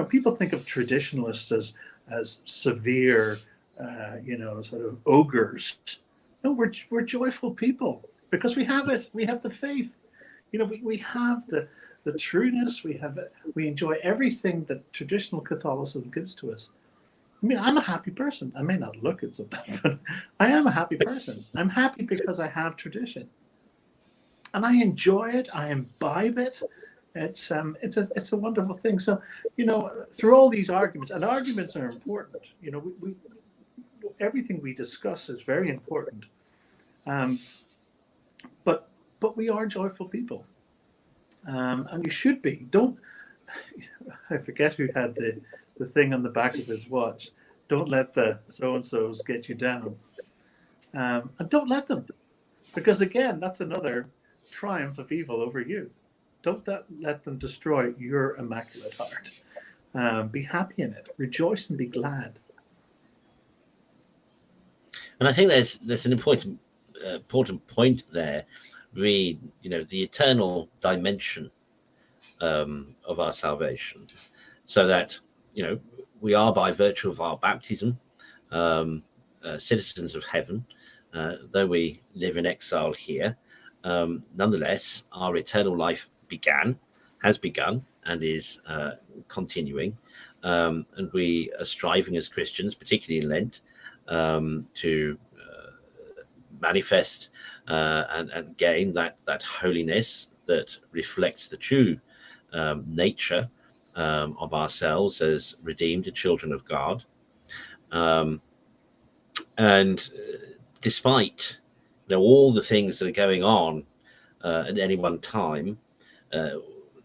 people think of traditionalists as severe, sort of ogres. No, we're joyful people because we have it. We have the faith. We have the trueness. We enjoy everything that traditional Catholicism gives to us. I mean, I'm a happy person. I may not look it sometimes, but I am a happy person. I'm happy because I have tradition, and I enjoy it. I imbibe it. It's a wonderful thing. So, through all these arguments, and arguments are important. We everything we discuss is very important. But we are joyful people, and you should be. I forget who had the thing on the back of his watch. Don't let the so-and-sos get you down. And don't let them. Because again, that's another triumph of evil over you. Don't let them destroy your immaculate heart. Be happy in it. Rejoice and be glad. And I think there's an important point there. The eternal dimension of our salvation, so that we are, by virtue of our baptism, citizens of heaven, though we live in exile here. Nonetheless, our eternal life has begun, and is continuing. And we are striving as Christians, particularly in Lent, to manifest and gain that holiness that reflects the true nature of ourselves as redeemed children of God. And despite all the things that are going on at any one time,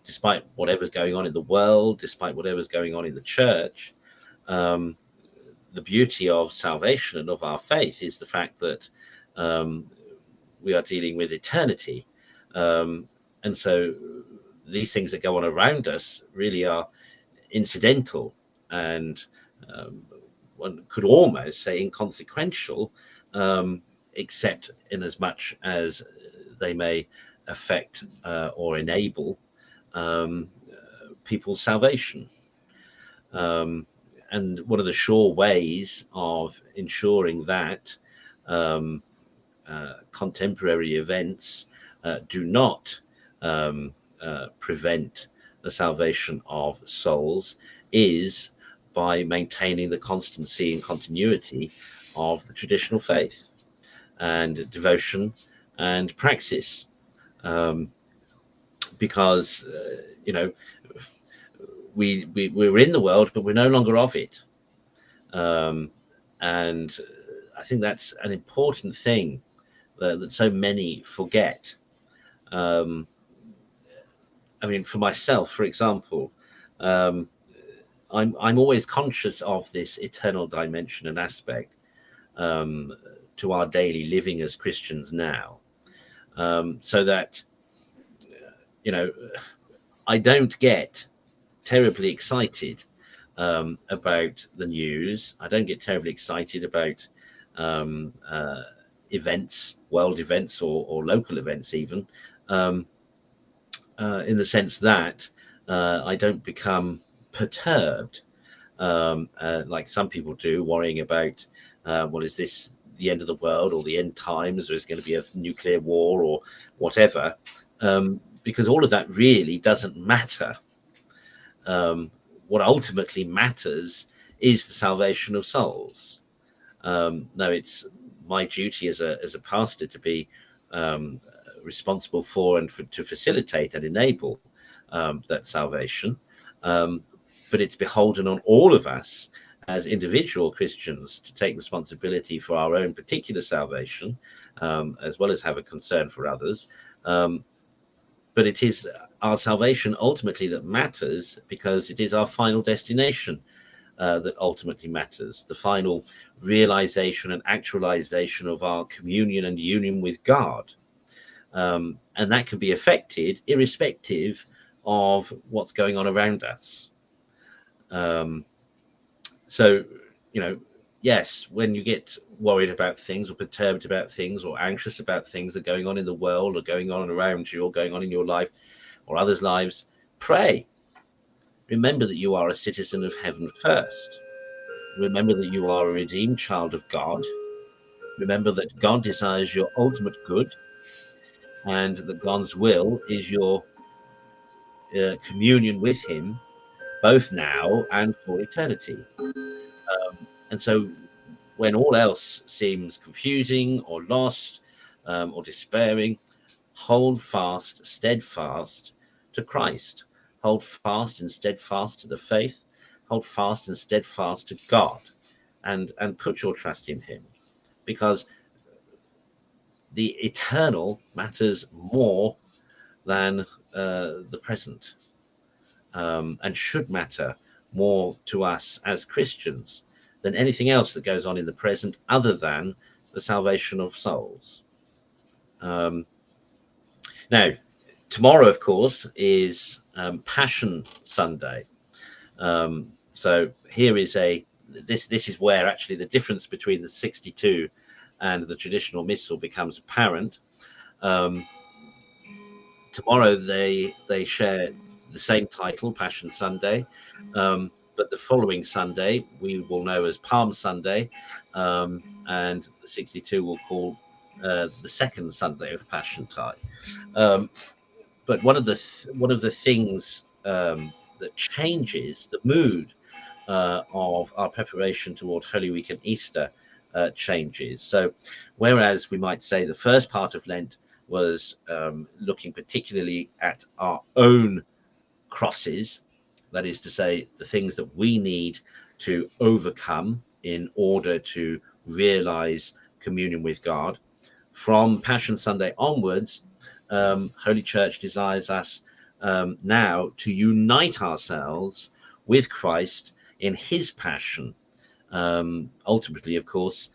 despite whatever's going on in the world, despite whatever's going on in the church, the beauty of salvation and of our faith is the fact that we are dealing with eternity. And so these things that go on around us really are incidental, and one could almost say inconsequential, except in as much as they may affect or enable people's salvation. And one of the sure ways of ensuring that contemporary events do not prevent the salvation of souls is by maintaining the constancy and continuity of the traditional faith and devotion and praxis, because we're in the world, but we're no longer of it, and I think that's an important thing that so many forget. I mean, for myself, for example, I'm always conscious of this eternal dimension and aspect to our daily living as Christians now, so that I don't get terribly excited about the news. I don't get terribly excited about events, world events, or local events even, in the sense that I don't become perturbed like some people do, worrying about is this the end of the world or the end times, or is going to be a nuclear war or whatever, because all of that really doesn't matter. What ultimately matters is the salvation of souls. Now, it's my duty as a pastor to be responsible for and to facilitate and enable that salvation, but it's beholden on all of us as individual Christians to take responsibility for our own particular salvation, as well as have a concern for others. But it is our salvation ultimately that matters, because it is our final destination that ultimately matters, the final realization and actualization of our communion and union with God. And that can be affected irrespective of what's going on around us. So, yes, when you get worried about things or perturbed about things or anxious about things that are going on in the world or going on around you or going on in your life or others' lives, pray. Remember that you are a citizen of heaven first. Remember that you are a redeemed child of God. Remember that God desires your ultimate good, and that God's will is your communion with him, both now and for eternity. And so when all else seems confusing or lost or despairing, hold fast, steadfast to Christ. Hold fast and steadfast to the faith. Hold fast and steadfast to God, and put your trust in him, because the eternal matters more than the present. and should matter more to us as Christians than anything else that goes on in the present, other than the salvation of souls. Now, tomorrow, of course, is Passion Sunday. So here is this is where actually the difference between the 62 and the traditional missal becomes apparent. Tomorrow they share the same title, Passion Sunday, but the following Sunday we will know as Palm Sunday, and the 62 will call the second Sunday of Passion Tide. But one of the things that changes the mood of our preparation toward Holy Week and Easter changes. So whereas we might say the first part of Lent was looking particularly at our own crosses, that is to say, the things that we need to overcome in order to realize communion with God, from Passion Sunday onwards, Holy Church desires us now to unite ourselves with Christ in his passion, ultimately, of course,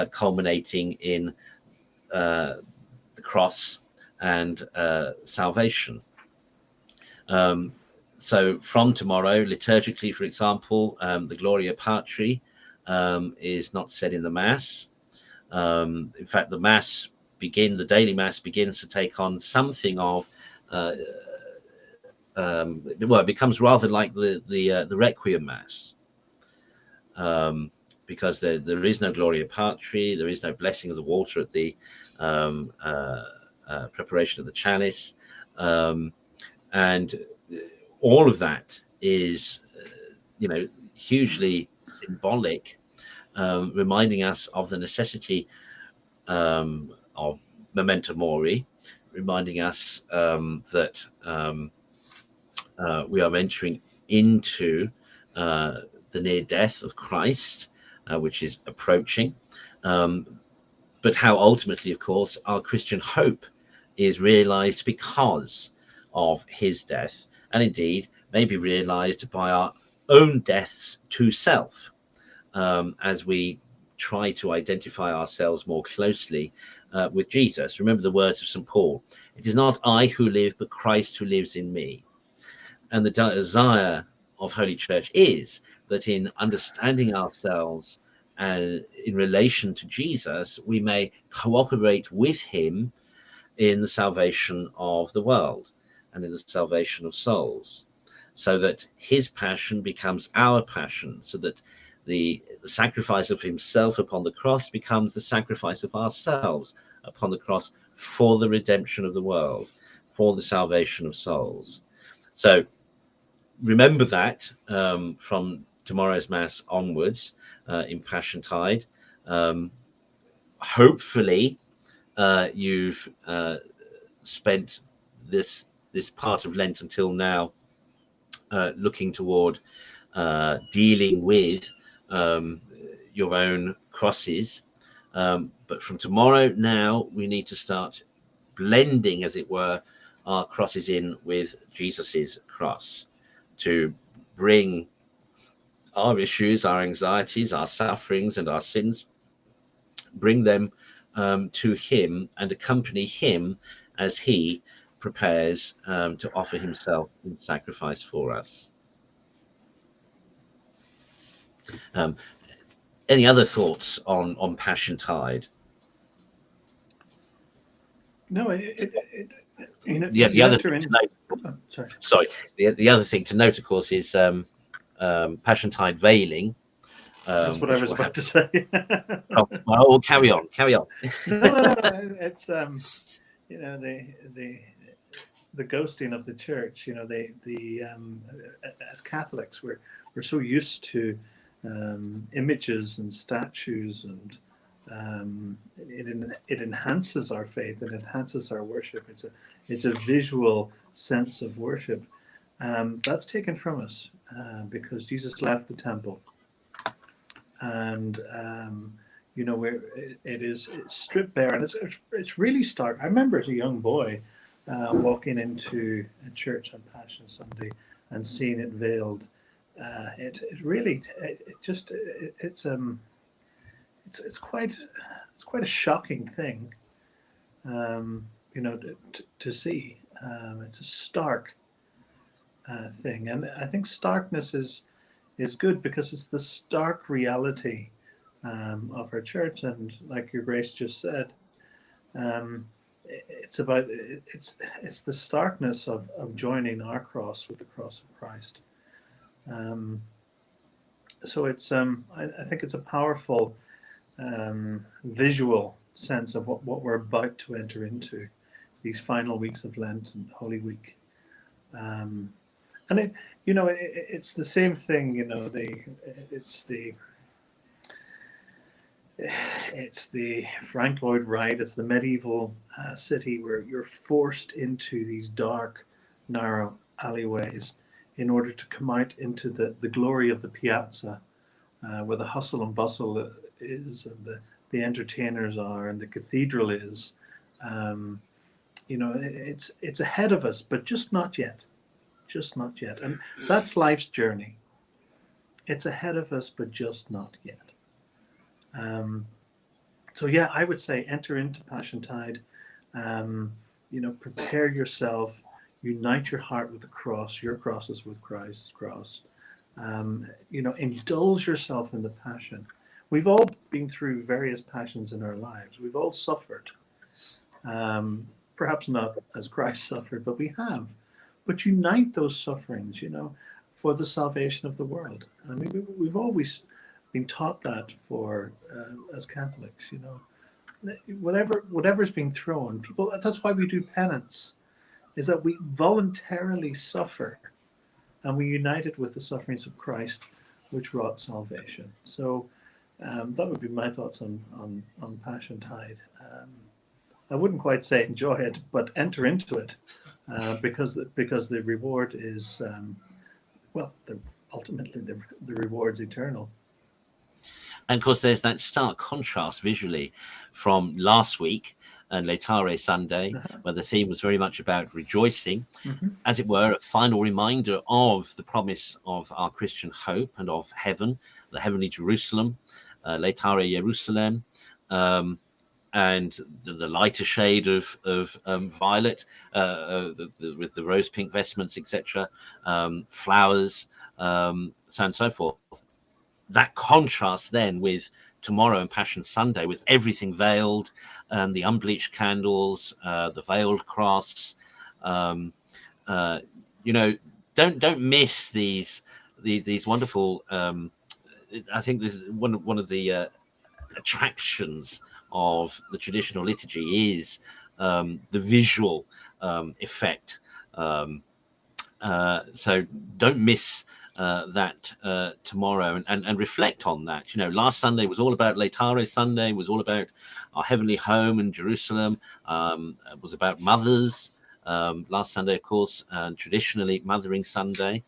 culminating in the cross and salvation. So from tomorrow, liturgically, for example, the Gloria Patri is not said in the Mass. In fact, the daily Mass begins to take on something of it becomes rather like the Requiem Mass, because there is no Gloria Patri, there is no blessing of the water at the preparation of the chalice, and all of that is hugely symbolic, reminding us of the necessity of memento mori, reminding us that we are entering into the near death of Christ, which is approaching, but how ultimately, of course, our Christian hope is realized because of his death, and indeed may be realized by our own deaths to self, as we try to identify ourselves more closely with Jesus. Remember the words of St. Paul: "It is not I who live, but Christ who lives in me." And the desire of Holy Church is that in understanding ourselves in relation to Jesus, we may cooperate with him in the salvation of the world and in the salvation of souls, so that his passion becomes our passion, so that the sacrifice of himself upon the cross becomes the sacrifice of ourselves upon the cross for the redemption of the world, for the salvation of souls. So remember that from tomorrow's Mass onwards in Passion Tide. Hopefully you've spent this part of Lent until now looking toward dealing with your own crosses, but from tomorrow now we need to start blending, as it were, our crosses in with Jesus's cross, to bring our issues, our anxieties, our sufferings and our sins, bring them to him and accompany him as he prepares to offer himself in sacrifice for us. Any other thoughts on Passion Tide? No, the other thing to note, the other thing to note, of course, is Passion Tide veiling. That's what I was about to say. Oh, carry on. No. It's the ghosting of the church. As Catholics, we're so used to images and statues, and it enhances our faith, it enhances our worship. It's a visual sense of worship. That's taken from us because Jesus left the temple, and it's stripped bare, and it's really stark. I remember as a young boy walking into a church on Passion Sunday, and seeing it veiled, it's quite a shocking thing, to see. It's a stark thing, and I think starkness is good because it's the stark reality of our church, and like Your Grace just said, it's the starkness of joining our cross with the cross of Christ. So it's I think it's a powerful visual sense of what we're about to enter into these final weeks of Lent and Holy Week. And it's the same thing, it's the Frank Lloyd Wright, it's the medieval city where you're forced into these dark, narrow alleyways in order to come out into the glory of the piazza, where the hustle and bustle is, and the entertainers are, and the cathedral is. It's ahead of us, but just not yet. Just not yet. And that's life's journey. It's ahead of us, but just not yet. So yeah, I would say enter into Passiontide. Prepare yourself. Unite your heart with the cross. Your cross is with Christ's cross. Indulge yourself in the passion. We've all been through various passions in our lives. We've all suffered. Perhaps not as Christ suffered, but we have. But unite those sufferings, for the salvation of the world. I mean, we've always been taught that as Catholics, whatever's being thrown, people. That's why we do penance, is that we voluntarily suffer, and we unite it with the sufferings of Christ, which wrought salvation. So that would be my thoughts on Passiontide. I wouldn't quite say enjoy it, but enter into it, because the reward is, ultimately the reward's eternal. And of course, there's that stark contrast visually from last week and Laetare Sunday, where the theme was very much about rejoicing, as it were, a final reminder of the promise of our Christian hope and of heaven, the heavenly Jerusalem, Laetare Jerusalem. And the lighter shade of violet, with the rose pink vestments, etc., flowers, so on and so forth. That contrast then with tomorrow and Passion Sunday, with everything veiled, the unbleached candles, the veiled cross. Don't miss these wonderful. I think this is one of the attractions of the traditional liturgy is the visual effect. So don't miss that tomorrow, and reflect on that. Last Sunday was all about Laetare Sunday, was all about our heavenly home in Jerusalem. It was about mothers. Last Sunday, of course, traditionally Mothering Sunday.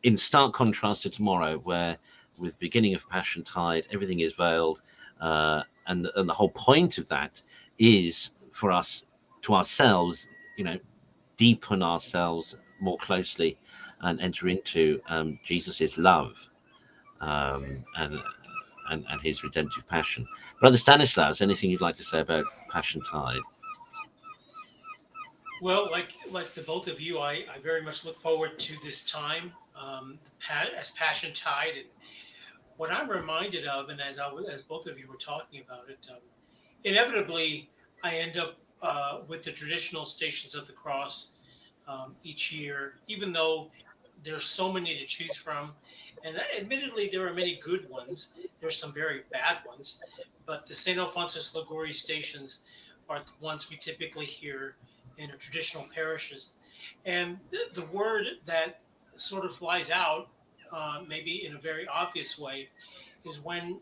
In stark contrast to tomorrow, where with beginning of Passiontide, everything is veiled, and the whole point of that is for us to ourselves, deepen ourselves more closely and enter into Jesus's love, and his redemptive passion. Brother Stanislaus, anything you'd like to say about Passiontide? Well, like the both of you, I very much look forward to this time as Passiontide. And what I'm reminded of, and as both of you were talking about it, inevitably I end up with the traditional Stations of the Cross each year, even though there's so many to choose from. And admittedly, there are many good ones. There's some very bad ones, but the St. Alphonsus Liguori stations are the ones we typically hear in our traditional parishes. And the word that sort of flies out, maybe in a very obvious way, is when,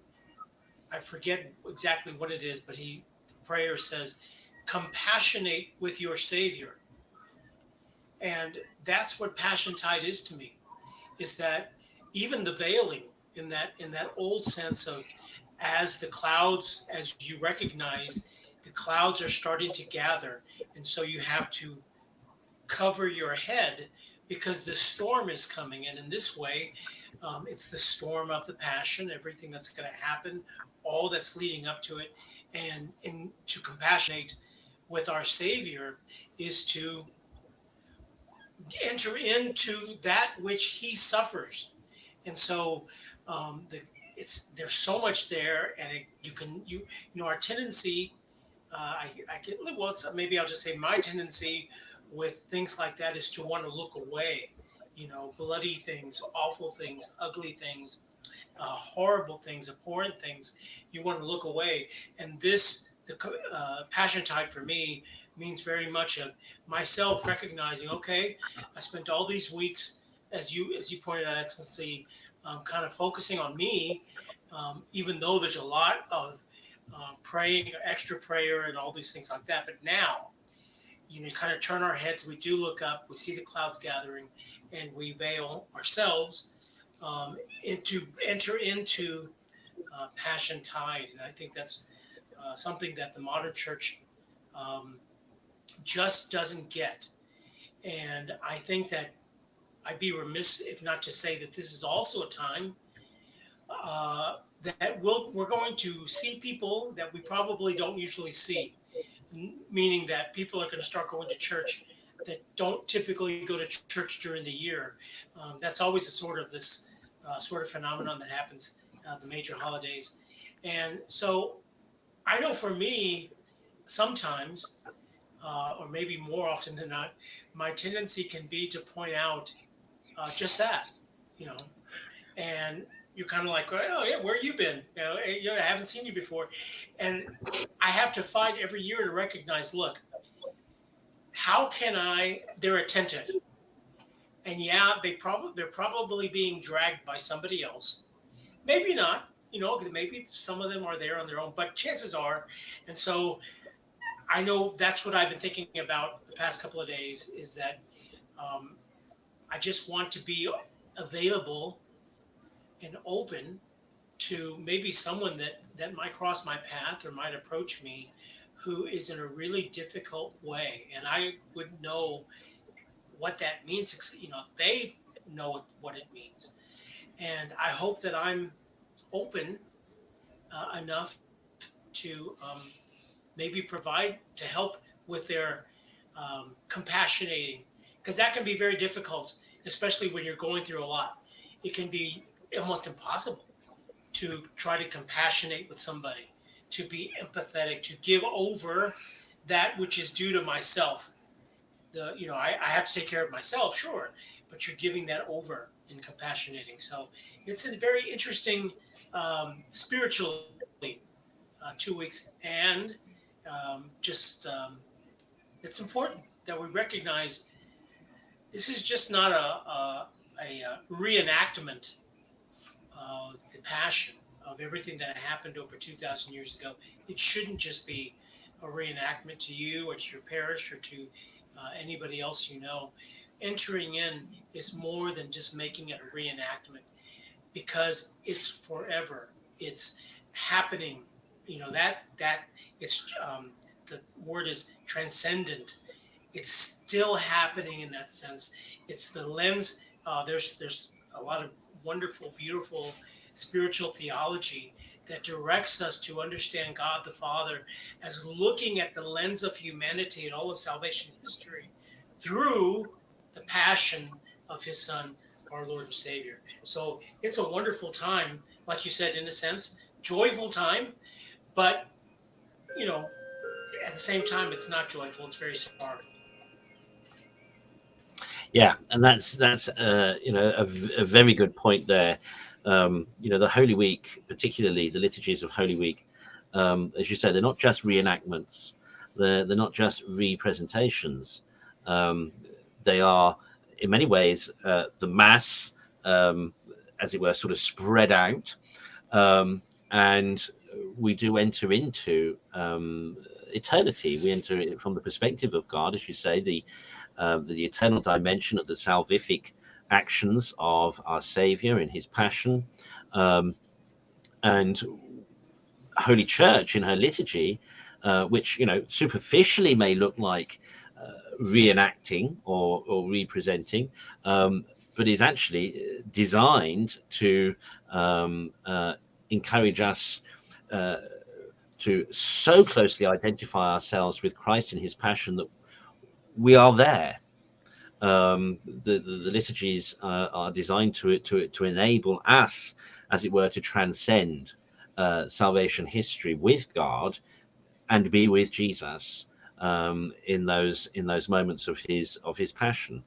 I forget exactly what it is, but the prayer says, compassionate with your Savior. And that's what Passiontide is to me, is that even the veiling in that old sense of, as the clouds, as you recognize, the clouds are starting to gather, and so you have to cover your head because the storm is coming. And in this way, it's the storm of the passion, everything that's going to happen, all that's leading up to it. And to compassionate with our Savior is to enter into that which he suffers. And so there's so much there, and our tendency, maybe I'll just say my tendency with things like that is to want to look away, bloody things, awful things, ugly things, horrible things, abhorrent things. You want to look away. And the Passion Tide for me means very much of myself recognizing, okay, I spent all these weeks, as you pointed out, Excellency, kind of focusing on me, even though there's a lot of praying, extra prayer, and all these things like that. But now, kind of turn our heads, we do look up, we see the clouds gathering, and we veil ourselves enter into Passion Tide. And I think that's something that the modern church just doesn't get. And I think that I'd be remiss if not to say that this is also a time that we're going to see people that we probably don't usually see, meaning that people are going to start going to church that don't typically go to church during the year. That's always a sort of phenomenon that happens the major holidays. And so I know for me, sometimes, or maybe more often than not, my tendency can be to point out just that, and you're kind of like, oh yeah, where you been? I haven't seen you before. And I have to fight every year to recognize, look, how can they're attentive. And yeah, they're probably being dragged by somebody else. Maybe not, maybe some of them are there on their own, but chances are. And so I know that's what I've been thinking about the past couple of days, is that I just want to be available and open to maybe someone that might cross my path or might approach me who is in a really difficult way. And I wouldn't know what that means. They know what it means. And I hope that I'm open enough to maybe provide to help with their compassionating, because that can be very difficult, especially when you're going through a lot. It can be almost impossible to try to compassionate with somebody, to be empathetic, to give over that which is due to myself. I have to take care of myself, sure, but you're giving that over in compassionating. So it's a very interesting spiritually 2 weeks, and it's important that we recognize this is just not a reenactment of the passion of everything that happened over 2,000 years ago. It shouldn't just be a reenactment to you or to your parish or to anybody else you know. Entering in is more than just making it a reenactment, because it's forever. It's happening. That it's the word is transcendent. It's still happening in that sense. It's the lens. There's a lot of wonderful, beautiful spiritual theology that directs us to understand God the Father as looking at the lens of humanity and all of salvation history through the passion of his Son, our Lord and Savior. So it's a wonderful time, like you said, in a sense, joyful time, but at the same time, it's not joyful. It's very sorrowful. Yeah, and that's a very good point there. The Holy Week, particularly the liturgies of Holy Week, as you say, they're not just reenactments. They're not just representations. They are, in many ways, the Mass, as it were, sort of spread out, and we do enter into eternity. We enter it from the perspective of God, as you say, the eternal dimension of the salvific actions of our Savior in his passion. And Holy Church in her liturgy, which superficially may look like reenacting or representing, but is actually designed to encourage us to so closely identify ourselves with Christ and his passion that we are there. The liturgies are designed to enable us, as it were, to transcend salvation history with God and be with Jesus in those moments of his passion.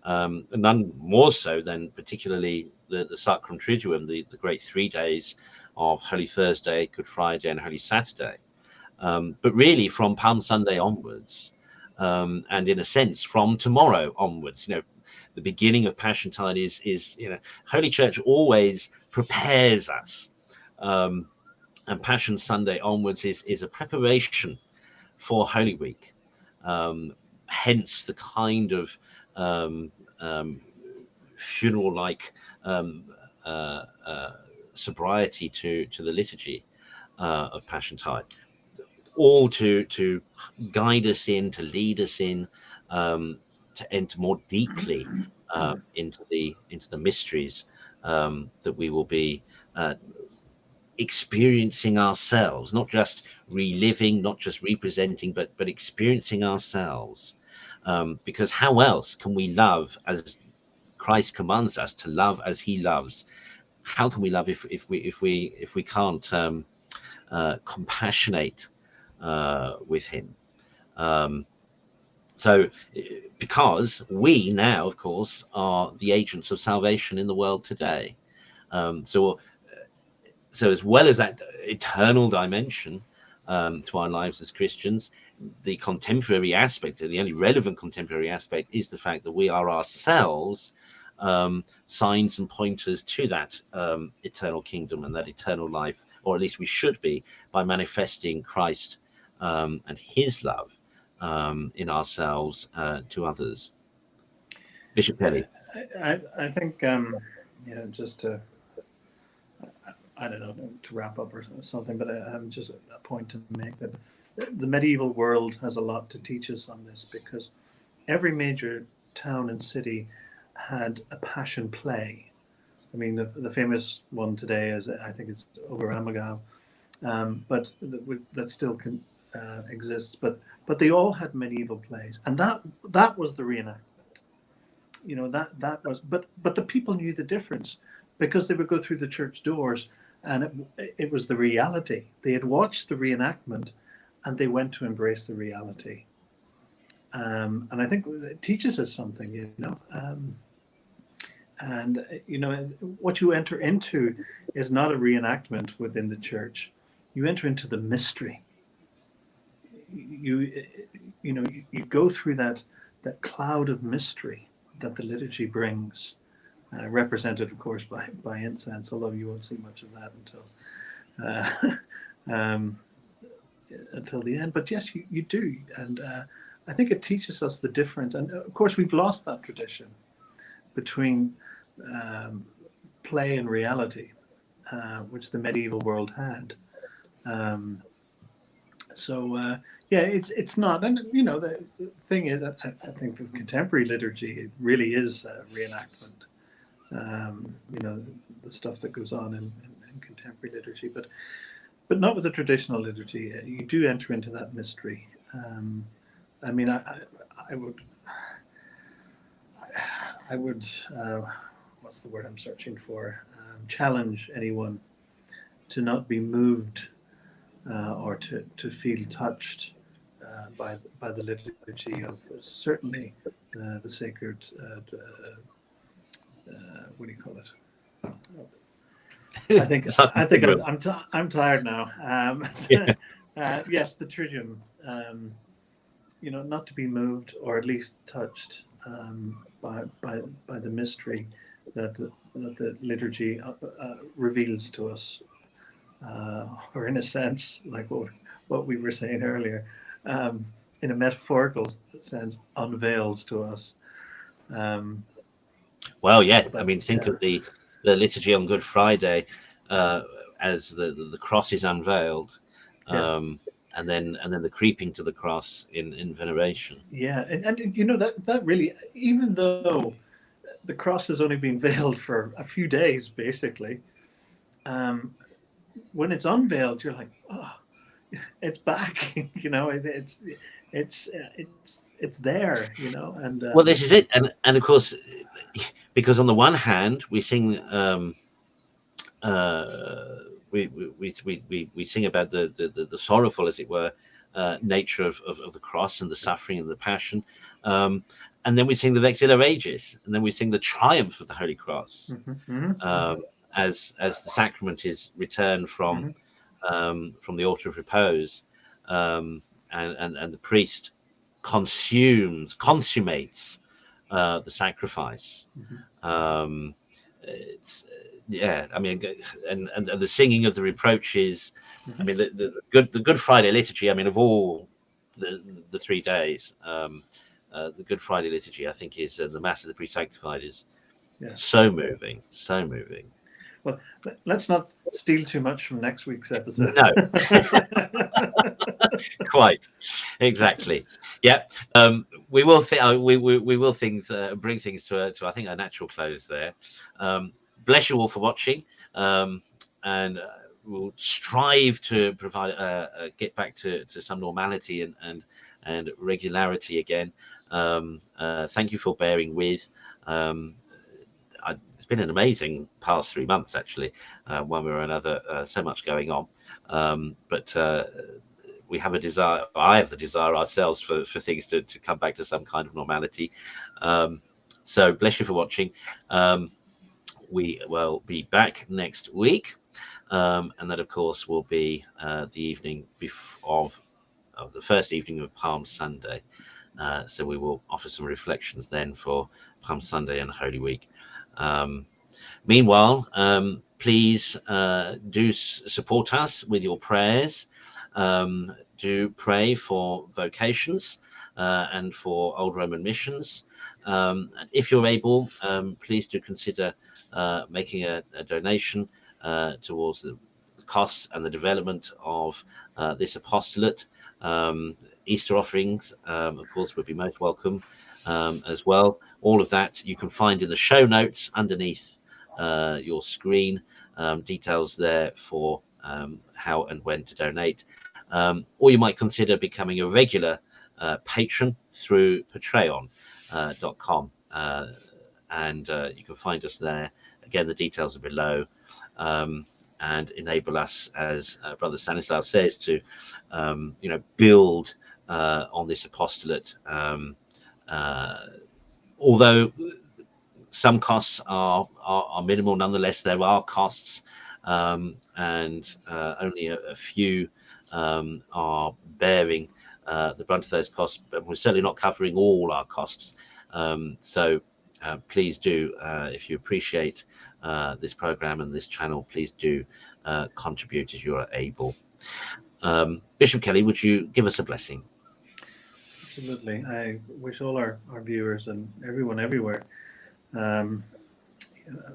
None more so than particularly the Sacrum Triduum, the great 3 days of Holy Thursday, Good Friday, and Holy Saturday. But really, from Palm Sunday onwards, and in a sense, from tomorrow onwards, the beginning of Passiontide is Holy Church always prepares us, and Passion Sunday onwards is a preparation for Holy Week. Hence the kind of funeral-like sobriety to the liturgy of Passiontide, all to guide us in, to lead us in, to enter more deeply into the mysteries that we will be experiencing ourselves, not just reliving, not just representing, but experiencing ourselves. Because how else can we love as Christ commands us to love as he loves? How can we love if we can't compassionate with him? So because we now, of course, are the agents of salvation in the world today. So as well as that eternal dimension to our lives as Christians, the contemporary aspect, the only relevant contemporary aspect, is the fact that we are ourselves signs and pointers to that eternal kingdom and that eternal life, or at least we should be, by manifesting Christ and his love in ourselves to others. Bishop Kelly. I think just to I don't know, to wrap up or something, but just a point to make, that the medieval world has a lot to teach us on this, because every major town and city had a passion play. I mean, the famous one today is, I think it's Oberammergau, but that still exists. But they all had medieval plays, and that was the reenactment. That was. But the people knew the difference, because they would go through the church doors, and it was the reality. They had watched the reenactment, and they went to embrace the reality. And I think it teaches us something, and what you enter into is not a reenactment within the church. You enter into the mystery. You go through that cloud of mystery that the liturgy brings, represented, of course, by incense, although you won't see much of that until the end. But yes, you do, and I think it teaches us the difference. And of course, we've lost that tradition between play and reality, which the medieval world had. It's not, and the thing is, I think the contemporary liturgy, it really is a reenactment. The stuff that goes on in contemporary liturgy, but not with the traditional liturgy. You do enter into that mystery. I would what's the word I'm searching for? Challenge anyone to not be moved or to feel touched by the liturgy of certainly the sacred. What do you call it? I think I'm tired now. Yes, the Triduum. Not to be moved or at least touched by the mystery that the liturgy reveals to us, or in a sense, like what we were saying earlier, in a metaphorical sense, unveils to us. Well, yeah. I mean, think of the liturgy on Good Friday as the cross is unveiled. and then the creeping to the cross in veneration. Yeah, and you know that really, even though the cross has only been veiled for a few days, basically, when it's unveiled, you're like, oh, it's back. You know, it's there. You know, and Well, this is it, and of course, because on the one hand we sing. We sing about the sorrowful, as it were, nature of the cross and the suffering and the passion, and then we sing the Vexilla Regis, and then we sing the triumph of the Holy Cross, as the sacrament is returned from the altar of repose, and the priest consummates the sacrifice. It's I mean, and the singing of the reproaches. I mean, the Good Friday liturgy. I mean, of all the 3 days, the Good Friday liturgy, I think, is the Mass of the Pre-Sanctified is so moving, so moving. Well, let's not steal too much from next week's episode. No, quite exactly. Yeah, we will we will bring things to I think a natural close there. Bless you all for watching, and we'll strive to provide get back to some normality and regularity again. Thank you for bearing with. It's been an amazing past 3 months, actually, one way or another. So much going on, but we have a desire. I have the desire ourselves for things to come back to some kind of normality. So bless you for watching. We will be back next week, and that, of course, will be the evening of the first evening of Palm Sunday. So we will offer some reflections then for Palm Sunday and Holy Week. Meanwhile, please do support us with your prayers. Do pray for vocations and for Old Roman missions. If you're able, please do consider making a donation towards the costs and the development of this apostolate. Easter offerings, of course, would be most welcome as well. All of that you can find in the show notes underneath your screen. Details there for how and when to donate. Or you might consider becoming a regular patron through patreon.com, and you can find us there. Again, the details are below, and enable us, as Brother Stanislav says, to build on this apostolate. Although some costs are minimal, nonetheless there are costs, and only a few are bearing the brunt of those costs, but we're certainly not covering all our costs. So please do, if you appreciate this program and this channel, please do contribute as you are able. Bishop Kelly, would you give us a blessing? Absolutely. I wish all our viewers and everyone everywhere a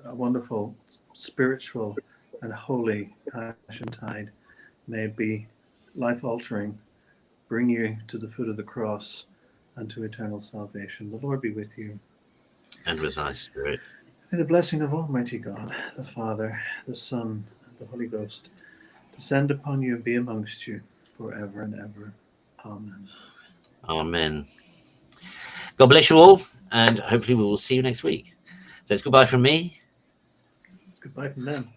wonderful spiritual and holy Passion Tide. May it be life-altering, bring you to the foot of the cross and to eternal salvation. The Lord be with you. And with thy spirit. May the blessing of Almighty God, the Father, the Son, and the Holy Ghost descend upon you and be amongst you forever and ever. Amen. Amen. God bless you all, and hopefully we will see you next week. So it's goodbye from me. Goodbye from them.